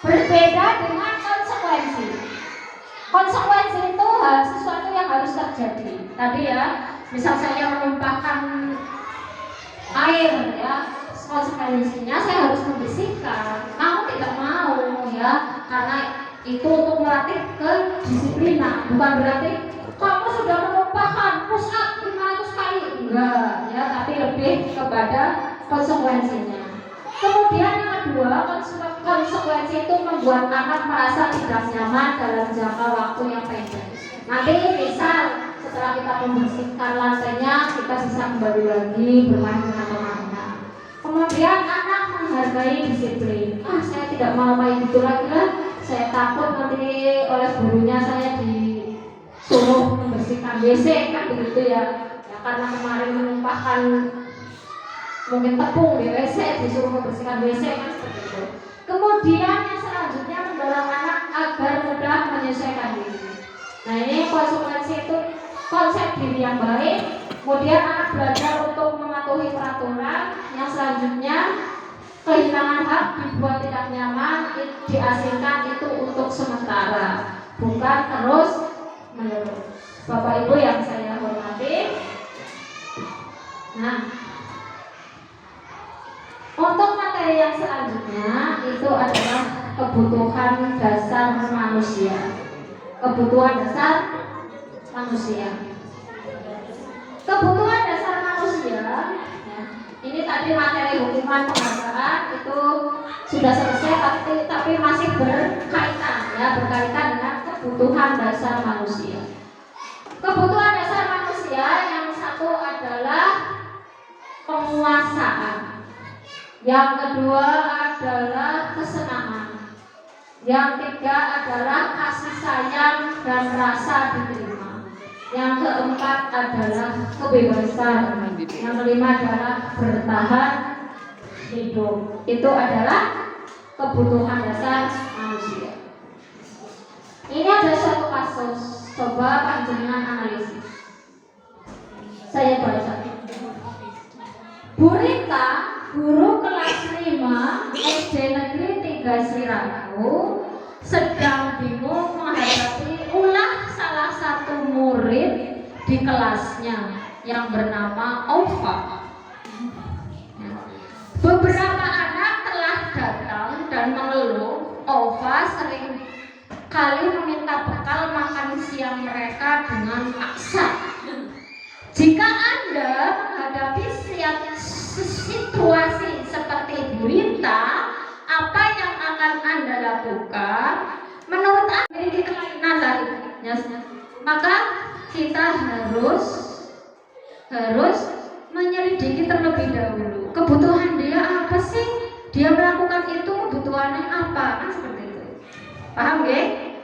Berbeda dengan konsekuensi. Konsekuensi itu sesuatu yang harus terjadi. Tadi ya, misal saya menumpahkan air, ya, konsekuensinya saya harus membersihkan. Mau tidak mau, ya, karena itu untuk melatih kedisiplinan. Bukan berarti kamu sudah menumpahkan push up 500 kali, enggak, ya, tapi lebih kepada konsekuensinya. Kemudian yang kedua, konsekuensi itu membuat anak merasa tidak nyaman dalam jangka waktu yang pendek. Nanti misal setelah kita membersihkan lantainya, kita bisa kembali lagi bermain dengan teman-teman. Kemudian anak menghargai disiplin. Saya tidak mau kayak gitu lagi lah. Saya takut nanti oleh gurunya saya disuruh membersihkan WC, kan begitu ya. Ya karena kemarin menumpahkan mungkin tepung di WC, disuruh membersihkan WC, kan seperti itu. Kemudian yang selanjutnya mendorong anak agar mudah menyesuaikan diri. Nah, ini konsekuensi itu konsep diri yang baik. Kemudian anak belajar untuk mematuhi peraturan. Yang selanjutnya kehilangan hak, dibuat tidak nyaman, diasingkan itu untuk sementara, bukan terus menerus. Bapak Ibu yang saya hormati, nah, untuk materi yang selanjutnya itu adalah kebutuhan dasar manusia. Kebutuhan dasar manusia. Kebutuhan dasar manusia. Ya, ini tadi materi hukuman penghargaan itu sudah selesai, tapi masih berkaitan, ya, berkaitan dengan kebutuhan dasar manusia. Kebutuhan dasar manusia yang satu adalah penguasaan. Yang kedua adalah kesenangan. Yang ketiga adalah kasih sayang dan rasa diterima. Yang keempat adalah kebebasan. Yang kelima adalah bertahan hidup. Itu adalah kebutuhan dasar manusia. Ini ada suatu kasus. Coba panjenengan analisis. Saya baca. Bu Rita, guru kelas 5 SD Negeri 3 Mitigasi Ragu sedang bingung menghadapi ulah salah satu murid di kelasnya yang bernama Ova. Beberapa anak telah datang dan mengeluh Ova sering kali meminta bekal makan siang mereka dengan paksa. Jika Anda menghadapi situasi seperti Bu Rita, apa yang akan Anda lakukan? Menurut Anda memiliki kelainan lainnya, maka kita harus menyelidiki terlebih dahulu. Kebutuhan dia apa sih? Dia melakukan itu kebutuhannya apa? Kan seperti itu. Paham nggih?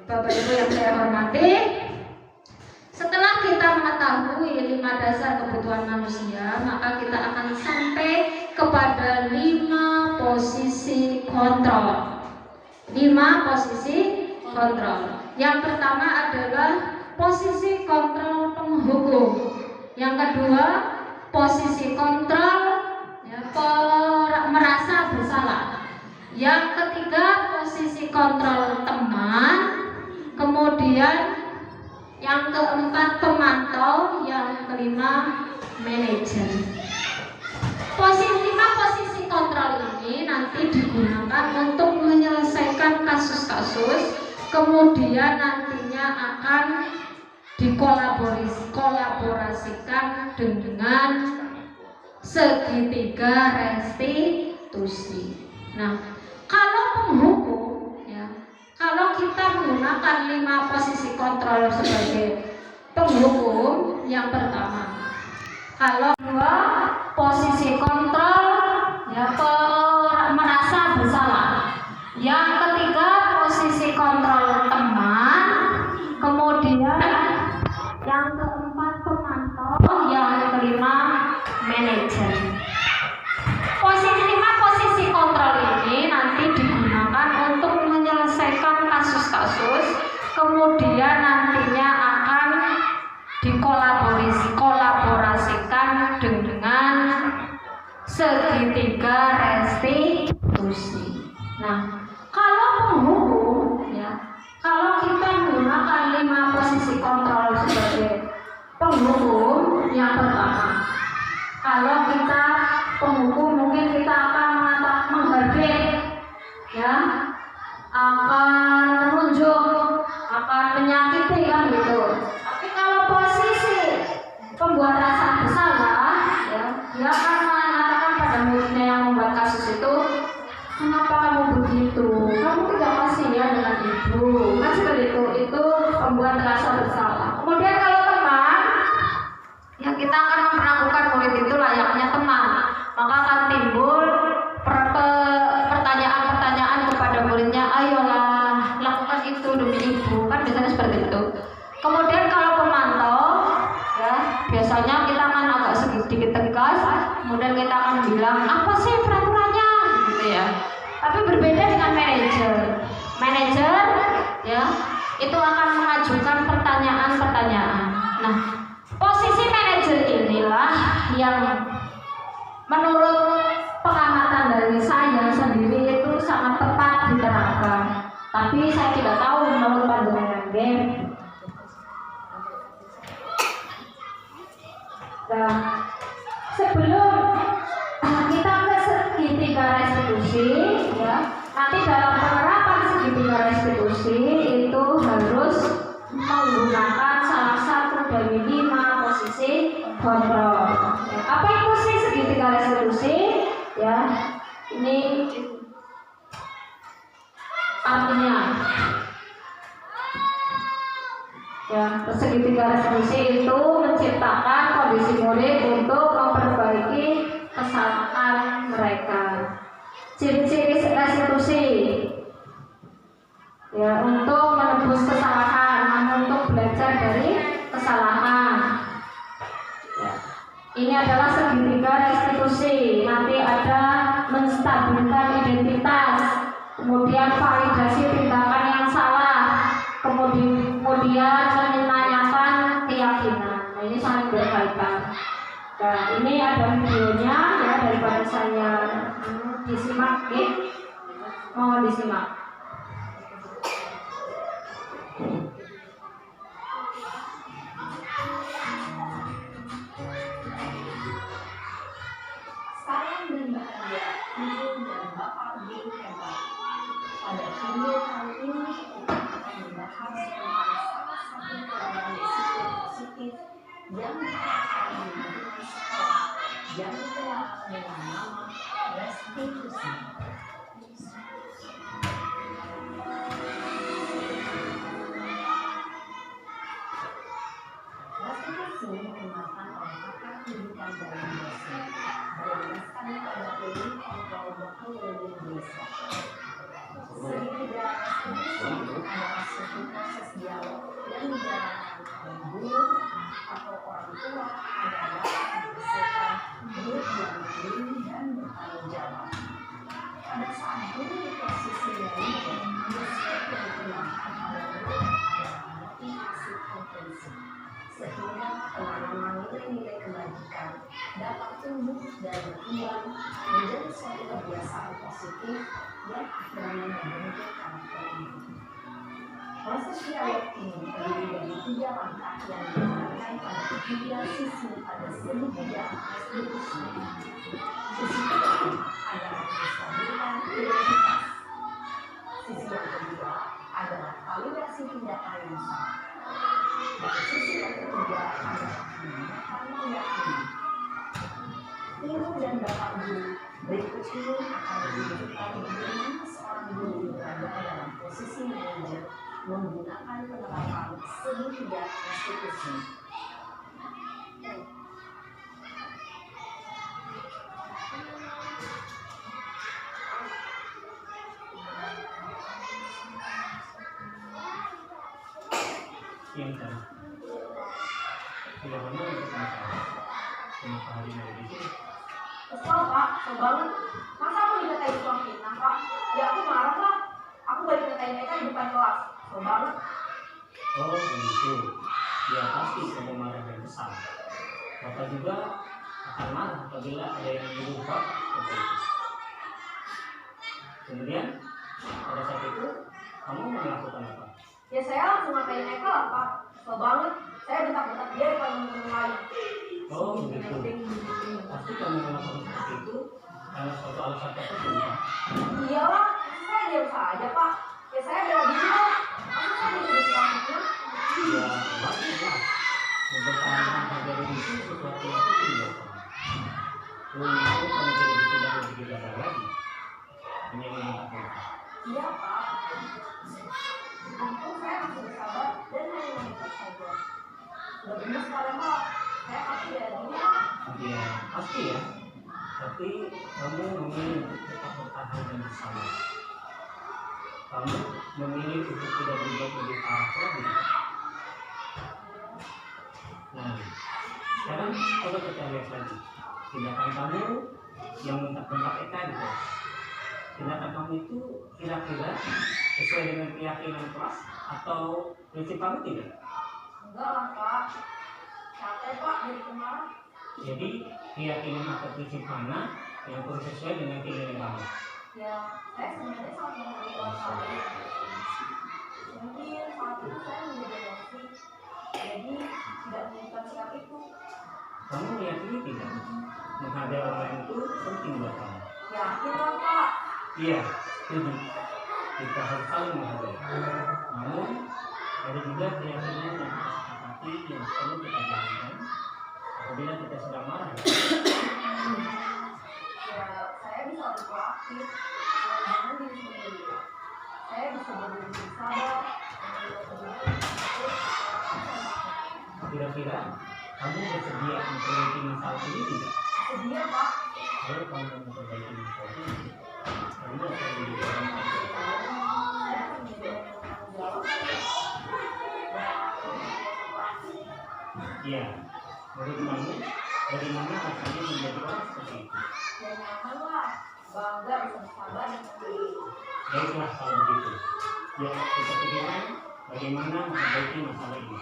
Bapak Ibu yang saya hormati, setelah kita mengetahui 5 dasar kebutuhan manusia, maka kita akan sampai kepada 5 posisi kontrol. 5 posisi kontrol. Yang pertama adalah posisi kontrol penghukum. Yang kedua, posisi kontrol merasa bersalah. Yang ketiga, posisi kontrol teman. Kemudian yang keempat, pemantau. Yang kelima, manajer. Posisi 5 posisi kontrol ini nanti digunakan untuk menyelesaikan kasus-kasus, kemudian nantinya akan dikolaborasikan dengan segitiga restitusi. Nah, kalau penghukum, ya, kalau kita menggunakan 5 posisi kontrol sebagai penghukum, yang pertama, kalau 2 posisi kontrol, ya, merasa bersalah. Yang ketiga, posisi kontrol teman. Kemudian yang keempat, pemantau. Yang kelima, manajer. Posisi 5 posisi kontrol ini nanti digunakan untuk menyelesaikan kasus-kasus, kemudian nantinya akan dikolaborasikan dengan segitiga restitusi. Nah, kalau penghukum, ya, kalau kita menggunakan 5 posisi kontrol sebagai penghukum, yang pertama, kalau kita penghukum mungkin kita akan menghardik, ya, akan menunjuk, akan menyakiti, kan gitu. Tapi kalau posisi pembuat rasa bersalah, ya, dia akan mengatakan pada muridnya yang membuat kasus itu, kenapa kamu begitu? Kamu tidak kasihan dengan ibu, kan seperti itu pembuat rasa bersalah. Kemudian kalau teman, ya, kita akan memperlakukan murid itu layaknya teman, maka akan timbul pertanyaan-pertanyaan kepada muridnya, ayolah lakukan itu demi ibu, kan biasanya seperti itu. Kemudian kalau pemantau, ya, biasanya kita akan agak sedikit tegas, kemudian kita akan bilang apa sih peraturannya, gitu ya. Tapi berbeda dengan manajer. Manajer, ya, itu akan mengajukan pertanyaan-pertanyaan. Nah, posisi manajer inilah yang menurut pengamatan dari saya sendiri itu sangat tepat diterapkan. Tapi saya tidak tahu menurut pandangan BEM. Nah, sebelum kita ke segitiga restitusi, ya, nanti dalam penerapan segitiga restitusi itu harus menggunakan salah satu dari 5 posisi kontrol. Ya, apa itu sih segitiga restitusi? Ya, ini artinya. Ya, segitiga restitusi itu menciptakan kondisi murid untuk memperbaiki kesalahan mereka. Ciri-ciri restitusi, ya, untuk menebus kesalahan, untuk belajar dari kesalahan. Ya, ini adalah segitiga restitusi. Nanti ada menstabilkan identitas, kemudian validasi tindakan yang salah, kemudian menanyakan keyakinan. Nah, ini saling berkaitan. Nah, ini ada videonya, ya, daripada saya disimak, Mohon disimak. Salam dan bahagia Ibu dan Bapak Guru hebat. Pada video kali ini kita akan membahas tentang salah satu program risiko positif yang diterapkan di lingkungan sekolah yang dikenal dengan nama restitusi. Restitusi digunakan oleh pakar pendidikan dan dosen berdasarkan pada teori kontrol Machiavelli Research. Setidaknya restitusi adalah suatu proses dialog yang dijalankan oleh guru atau orang tua agar dapat menghasilkan murid yang mandiri dan bertanggung jawab. Pada saat guru di posisi manajer, respect yang digunakan oleh murid adalah motivasi kompetensi, sehingga penanaman nilai-nilai kebajikan dapat tumbuh dan berkembang menjadi suatu kebiasaan positif yang akhirnya membentuk karakter diri. Proses dialog ini terdiri dari 3 langkah yang digunakan pada ketiga sisi pada segi bidang restitusi. Sisi pertama adalah menstabilkan identitas. Sisi yang kedua adalah validasi tindakan yang salah. Dan sisi yang ketiga adalah menggunakan meyakini. Ibu dan Bapak Guru, berikut ini akan menunjukkan bagaimana seorang guru berada dalam posisi manajer menggunakan penerapan segitiga restitusi. Yang tadi sudah benar untuk masalah kenapa hari ini di sini? Kesel Pak, kesel banget. Masa aku dikatain tukang fitnah Pak? Ya aku marah Pak. Aku balik dikatain mereka di depan kelas. Kesel banget. Oh begitu, ya pasti kamu marah dan kesal. Bapak juga akan marah apabila ada yang berubah seperti itu. Kemudian pada saat itu kamu melakukan apa? Ya saya langsung ngatain mereka lah Pak. Kesel banget. Saya bentak-bentak dia depan teman-teman lain. Oh begitu, pasti kamu melakukan seperti itu karena suatu alasan tertentu. Iyalah, saya diam saja Pak. Ya saya bela diri Pak. Masa saya dituduh tukang fitnah? Ya wajar lah, mempertahankan harga diri itu sesuatu yang penting buat kamu. Untuk kamu tidak lebih gagal lagi, hanya mengatakan. Iya Pak. Untung saya masih bersabar dan hanya mengikat saja. Sudah benar sekarang Pak. Saya pasti bela diri Pak. Ya pasti ya, tapi kamu memilih untuk tetap bertahan dan bersabar. Kamu memilih untuk tidak berbuat lebih parah lagi. Nah, sekarang coba kita lihat lagi tindakan kamu yang bentak-bentak Eka gitu. Tindakan kamu itu kira-kira sesuai dengan keyakinan kelas atau prinsip kamu tidak? Enggak lah Pak. Capek Pak dari kemarin. Jadi keyakinan atau prinsip mana yang kurang sesuai dengan keinginan kamu? Ya, saya sebenarnya sangat menghargai orang lain. Mungkin saat itu saya menjadi emosi. Jadi tidak menunjukkan sikap itu. Kamu meyakini tidak menghargai orang lain itu penting buat kamu? Yakin lah Pak. Iya, setuju. Kita harus saling menghargai. Namun ada juga keyakinan yang kita sepakati yang perlu kita jalankan apabila kita sedang marah. Ya, saya bisa lebih proaktif dengan diri sendiri. Saya bisa berdiri sabar Kira-kira kamu bersedia memperbaiki masalah ini tidak? sedia Pak. Kalau kamu memperbaiki masalah ini, kamu akan menjadi orang yang baik. Saya akan menjadi tanggung jawab. Iya, menurut kamu bagaimana rasanya menjadi orang seperti itu? Ya nyaman lah, bangga bisa bersabar dengan diri. Baiklah kalau begitu. Ya, kita pikirkan bagaimana memperbaiki masalah ini.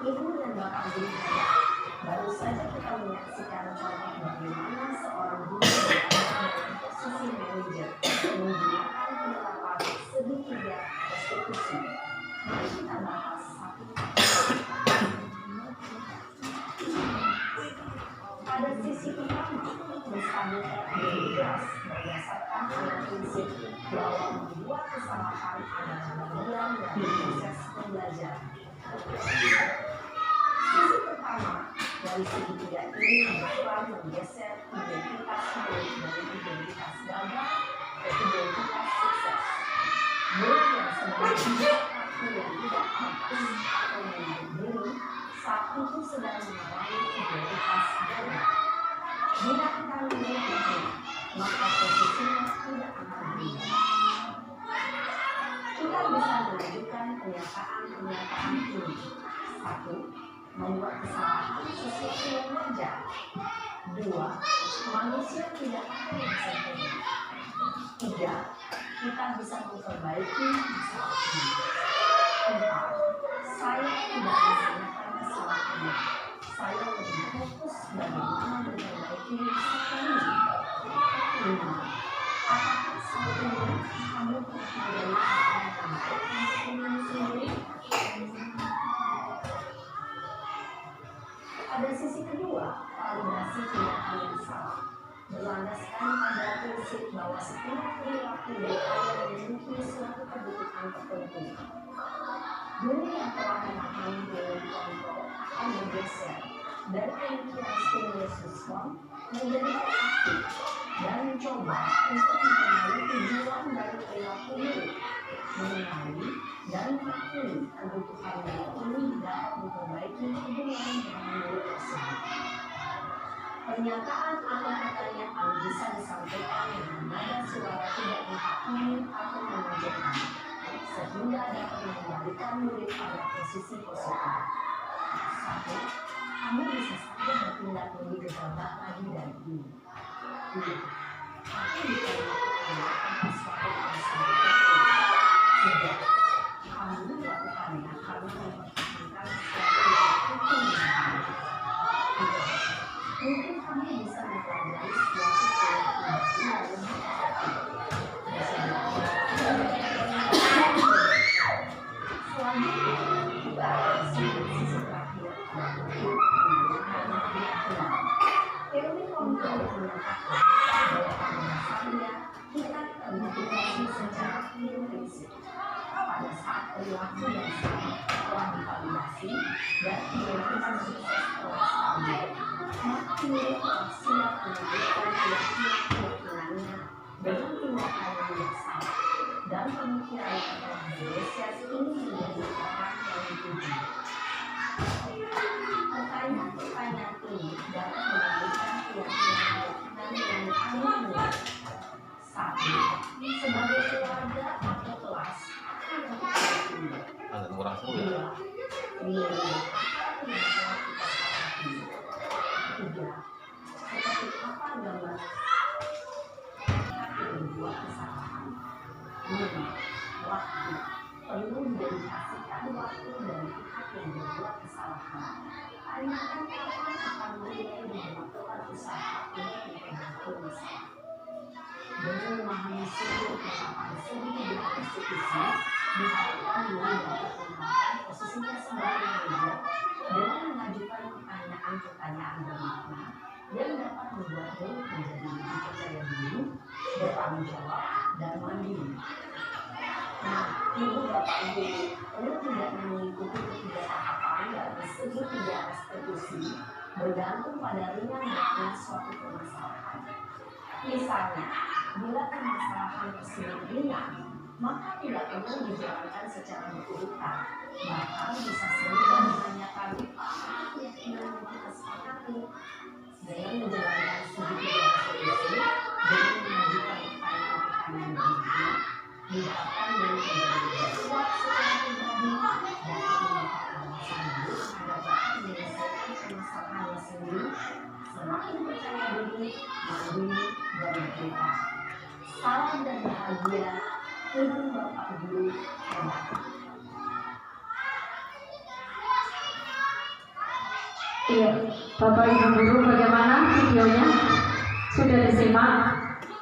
Ibu dan Bapak Guru hebat. Baru saja kita menyaksikan contoh bagaimana seorang guru berada dalam posisi manajer menggunakan penerapan segitiga restitusi. Mari kita bahas satu persatu. Pada sisi pertama, menstabilkan identitas berdasarkan pada prinsip bahwa membuat kesalahan adalah bagian dari proses pembelajaran. Sisi pertama dari segitiga ini berperan menggeser identitas murid dari identitas gagal ke identitas sukses. Murid yang sebenarnya aku yang tidak pantas atau menarik diri saat itu sedang mengalami identitas gagal. Bila kita memilih itu, maka posisinya tidak akan berubah. Kita bisa mengajukan pernyataan ini. 1. Membuat kesalahan sesuatu yang wajar. 2. Manusia tidak akan yang sempurna. 3. Kita bisa memperbaiki masalah ini. 4. Saya tidak menanyakan kesalahannya. Saya lebih fokus bagaimana memperbaiki masalah ini. 5. Apakah saat ini kamu menjadi orang yang terbaik untuk diri sendiri? Pada sisi kedua, validasi tindakan yang salah berlandaskan pada prinsip bahwa setiap perilaku berupaya memiliki suatu kebutuhan tertentu. Guru yang telah memahami teori kontrol akan bergeser dari pemikiran stimulus respon menjadi proaktif dan mencoba untuk mengenali tujuan dari perilaku murid, mengenali dan mengakui kebutuhan murid ini dapat memperbaiki hubungan dengan murid tersebut. Pernyataan atau pertanyaan bisa disampaikan dengan nada suara tidak menghakimi atau menunjukkan, sehingga dapat mengembalikan murid pada posisi positif. 1. Kamu bisa saja bertindak lebih gegabah lagi dari ini. 2. Aku bisa melakukannya tanpa suatu alasan tertentu. 3. Kamu melakukannya karena mempertahankan suatu yang penting dengan baik. 4. Mungkin kamu bisa mempelajari suatu perilaku baru lalu selanjutnya, kita akan sisi terakhir teori kontrol menyatakan bahwa pada dasarnya kita termotivasi secara prinsip pada saat perilaku yang sama telah divalidasi dan identitas sukses telah stabil, maka murid telah siap menunjukkan keyakinannya dengan tindakan yang bijaksana dan pemikiran yang telah bergeser ini menjadi orang yang dituju. Pertanyaan-pertanyaan ini dapat memberikan keyakinan yang murid. 1. Sebagai keluarga atau kelas, apa yang kita pilih? 2. Nilai apa yang telah kita sepakati? 3. Seperti apa gambaran yang membuat kesalahan? 5. Waktu. Perlu didedikasikan waktu dari pihak yang membuat kesalahan. Tanyakan kapan akan mulai melakukan usaha untuk memperbaiki masalah. Dengan memahami seluruh penerapan segitiga restitusi, diharapkan murid dapat menempatkan posisinya sebagai manajer dengan mengajukan pertanyaan-pertanyaan bermakna yang dapat membuat murid menjadi lebih percaya diri, bertanggung jawab, dan mandiri. Nah, Ibu Bapak Ibu, perlu tidak mengikuti ketiga tahapan dari segitiga restitusi bergantung pada ringan beratnya suatu permasalahan. Misalnya, bila permasalahan tersebut ringan, maka tidak perlu dijalankan secara berurutan. Bahkan bisa segera menanyakan apa keyakinan yang kita sepakati. Dengan menjalankan segitiga restitusi, dengan mengajukan pertanyaan-pertanyaan berikutnya, diharapkan dari kejadian kuat secara pribadi dapat mendapat alasan dulu agar dapat menyelesaikan permasalahannya sendiri, semakin percaya diri, mandiri, dan merdeka. Salam dan bahagia, Ibu Bapak Guru hebat. Iya, Bapak Ibu Guru, bagaimana videonya? Sudah disimak?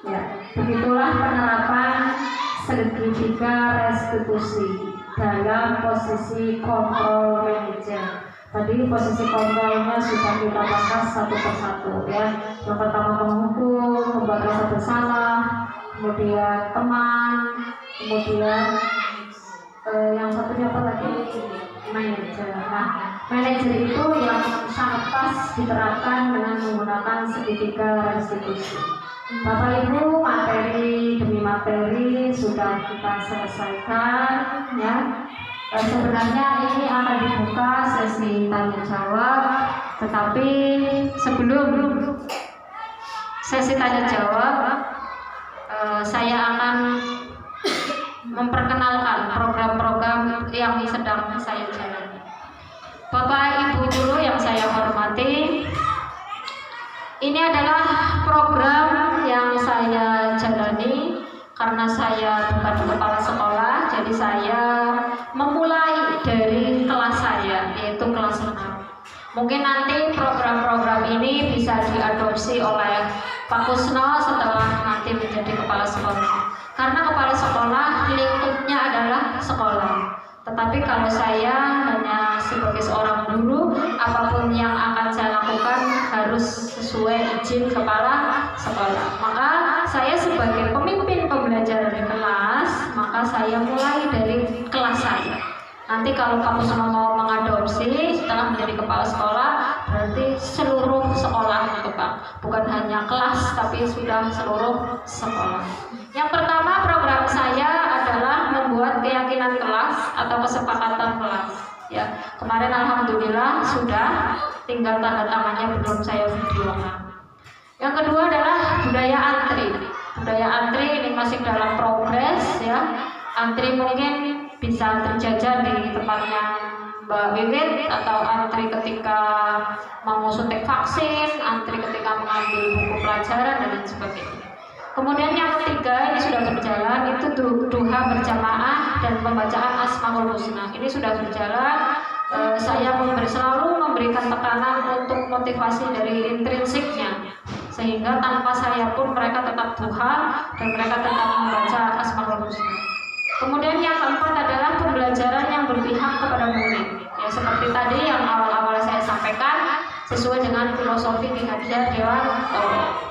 Ya, begitulah penerapan segitiga restitusi dalam posisi kontrol manajer. Tadi posisi kontrolnya sudah kita bahas satu persatu ya. Yang pertama penghukum, pembatasan bersalah, kemudian teman, kemudian yang satunya apa lagi? Manajer. Nah, manajer itu yang sangat pas diterapkan dengan menggunakan segitiga restitusi. Bapak Ibu, materi demi materi sudah kita selesaikan ya. Sebenarnya ini akan dibuka sesi tanya jawab, tetapi sebelum sesi tanya jawab saya akan memperkenalkan program-program yang sedang saya jalani. Bapak Ibu Guru yang saya hormati, ini adalah program yang saya jalani karena saya bukan kepala sekolah, jadi saya memulai dari kelas saya, yaitu kelas 6. Mungkin nanti program-program ini bisa diadopsi oleh Pak Kusno setelah nanti menjadi kepala sekolah. Karena kepala sekolah lingkupnya adalah sekolah. Tetapi kalau saya hanya sebagai seorang guru, apapun yang akan saya lakukan harus sesuai izin kepala sekolah. Maka saya sebagai pemimpin pembelajaran di kelas, maka saya mulai dari kelas saya. Nanti kalau Pak Kusno mau mengadopsi setelah menjadi kepala sekolah, berarti seluruh sekolah itu Pak, bukan hanya kelas tapi sudah seluruh sekolah. Yang pertama program saya adalah membuat keyakinan kelas atau kesepakatan kelas. Ya, kemarin alhamdulillah sudah, tinggal tanda tangannya belum saya videokan. Yang kedua adalah budaya antri. Budaya antri ini masih dalam progres ya. Antri mungkin bisa terjajah di tempatnya Mbak Wiwit, atau antri ketika mau suntik vaksin, antri ketika mengambil buku pelajaran dan lain sebagainya. Kemudian yang ketiga ini sudah berjalan, itu duha berjamaah dan pembacaan Asmaul Husna. Ini sudah berjalan. Saya selalu memberikan tekanan untuk motivasi dari intrinsiknya, sehingga tanpa saya pun mereka tetap duha dan mereka tetap membaca Asmaul Husna. Kemudian yang keempat adalah pembelajaran yang berpihak kepada murid. Ya, seperti tadi yang awal-awal saya sampaikan, sesuai dengan filosofi di Hadiah Dewan Tauhid.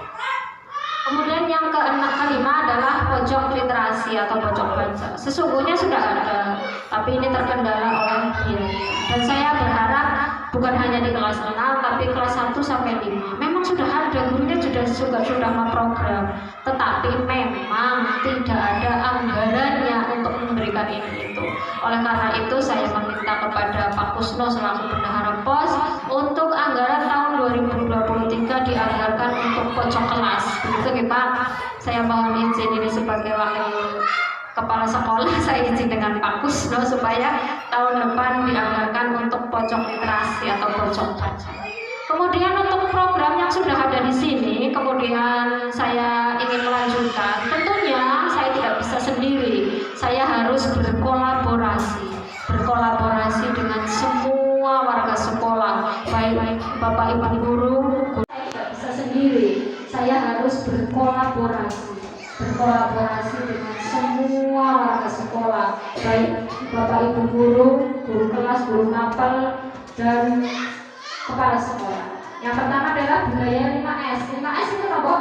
Kemudian yang kelima adalah pojok literasi atau pojok baca. Sesungguhnya sudah ada, tapi ini terkendala oleh biaya. Dan saya berharap bukan hanya di kelas 6, tapi kelas 1 sampai 5. Memang sudah ada, gurunya sudah memprogram, tetapi memang tidak ada anggarannya untuk memberikan ini itu. Oleh karena itu saya meminta kepada Pak Kusno selaku bendahara POS untuk anggaran tahun 2023 dianggarkan untuk pojok kelas. Begitu ya Pak. Saya mohon izin ini sebagai wakil kepala sekolah, saya izin dengan Pak Kusno supaya tahun depan dianggarkan untuk pojok literasi atau pojok baca. Kemudian untuk program yang sudah ada di sini, kemudian saya ingin melanjutkan. Tentunya saya tidak bisa sendiri, saya harus berkolaborasi dengan semua warga sekolah, baik Bapak Ibu guru. Saya tidak bisa sendiri, saya harus berkolaborasi dengan semua warga sekolah, baik Bapak Ibu guru, guru kelas, guru mapel, dan kepala sekolah. Yang pertama adalah budaya 5S. 5S itu apa?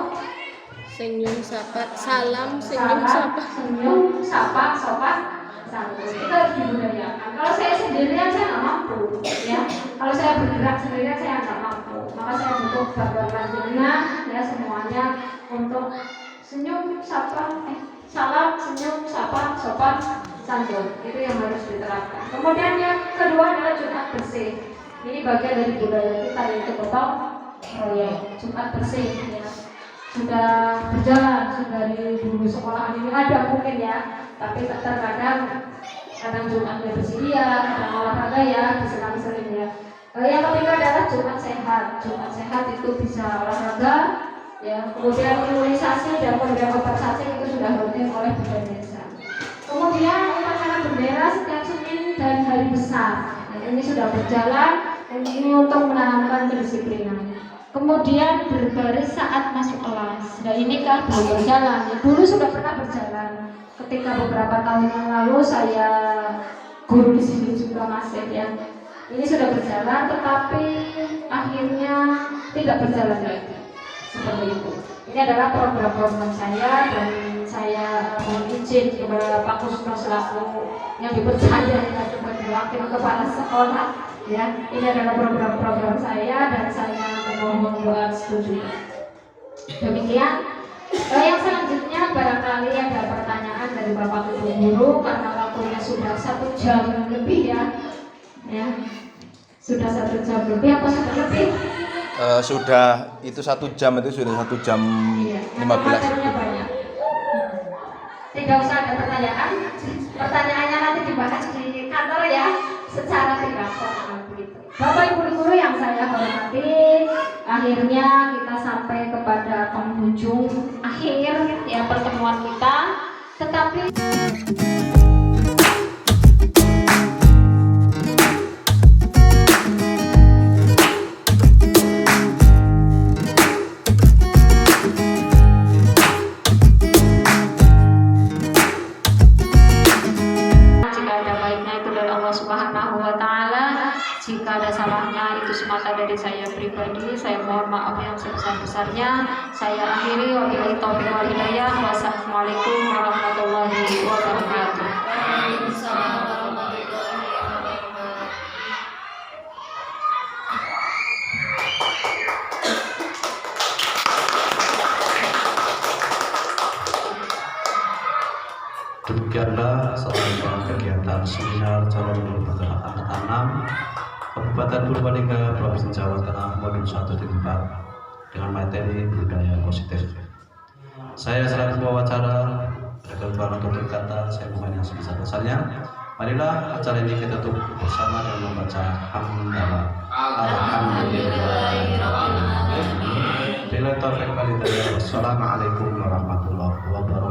Senyum, sapa, salam, senyum, sapa. Senyum, sapa, sopan, santun. Itu harus dibudayakan. Kalau saya sendirian saya nggak mampu, ya. Kalau saya bergerak sendirian saya nggak mampu. Maka saya butuh bantuan jenengan, ya semuanya untuk senyum, sapa, salam, senyum, sapa, sopan, santun. Itu yang harus diterapkan. Kemudian yang kedua adalah Jumat bersih. Ini bagian dari budaya kita, yaitu gotong royong. Jumat bersih ya. Sudah berjalan dari dulu sekolah ini ada mungkin ya, tapi terkadang Jumatnya bersih ya, kadang olahraga ya, diselang-seling ya. Yang ketiga adalah Jumat sehat. Jumat sehat itu bisa olahraga ya. Kemudian imunisasi dan pemberian obat cacing itu sudah rutin oleh Bidan Desa. Kemudian upacara bendera setiap Senin dan hari besar. Ini sudah berjalan. Ini untuk menanamkan kedisiplinan. Kemudian berbaris saat masuk kelas. Nah ini kan belum berjalan. Dulu sudah pernah berjalan. Ketika beberapa tahun yang lalu saya guru di sini juga masih ya. Ini sudah berjalan, tetapi akhirnya tidak berjalan lagi. Seperti itu. Ini adalah program-program saya dan saya mohon izin kepada Pak Kusno selaku yang dipercaya sebagai wakil kepala sekolah. Ya, ini adalah program-program saya dan saya memohon doa setuju. Demikian. Yang selanjutnya barangkali ada pertanyaan dari Bapak Ibu guru karena waktunya sudah 1 jam lebih ya. Ya, sudah 1 jam lebih apa sudah lebih? Sudah itu 1 jam itu sudah 1 jam Iya, 15. materinya banyak. Tidak usah ada pertanyaan. Pertanyaannya nanti dibahas di kantor ya, secara tidak formal begitu. Bapak Ibu guru yang saya hormati, akhirnya kita sampai kepada penghujung akhir ya pertemuan kita. Tetapi Subhanahu wa ta'ala. Jika ada salahnya itu semata dari saya pribadi, saya mohon maaf yang sebesar-besarnya. Saya akhiri, wabillahi taufiq wal hidayah. Wassalamualaikum warahmatullahi wabarakatuh. Demikianlah serangkaian kegiatan seminar calon guru penggerak anak 6 Kabupaten Purbalingga, Provinsi Jawa Tengah, modul 1 di 4 dengan materi budaya positif. Saya selaku pewawancara, ada kekurangan tutur kata, saya mohon yang sebesar-besarnya. Marilah acara ini kita tutup bersama dengan membaca hamdalah. Alhamdulillahirobbilalamin. Bila taufiq wal hidayah. Wassalamualaikum warahmatullahi wabarakatuh.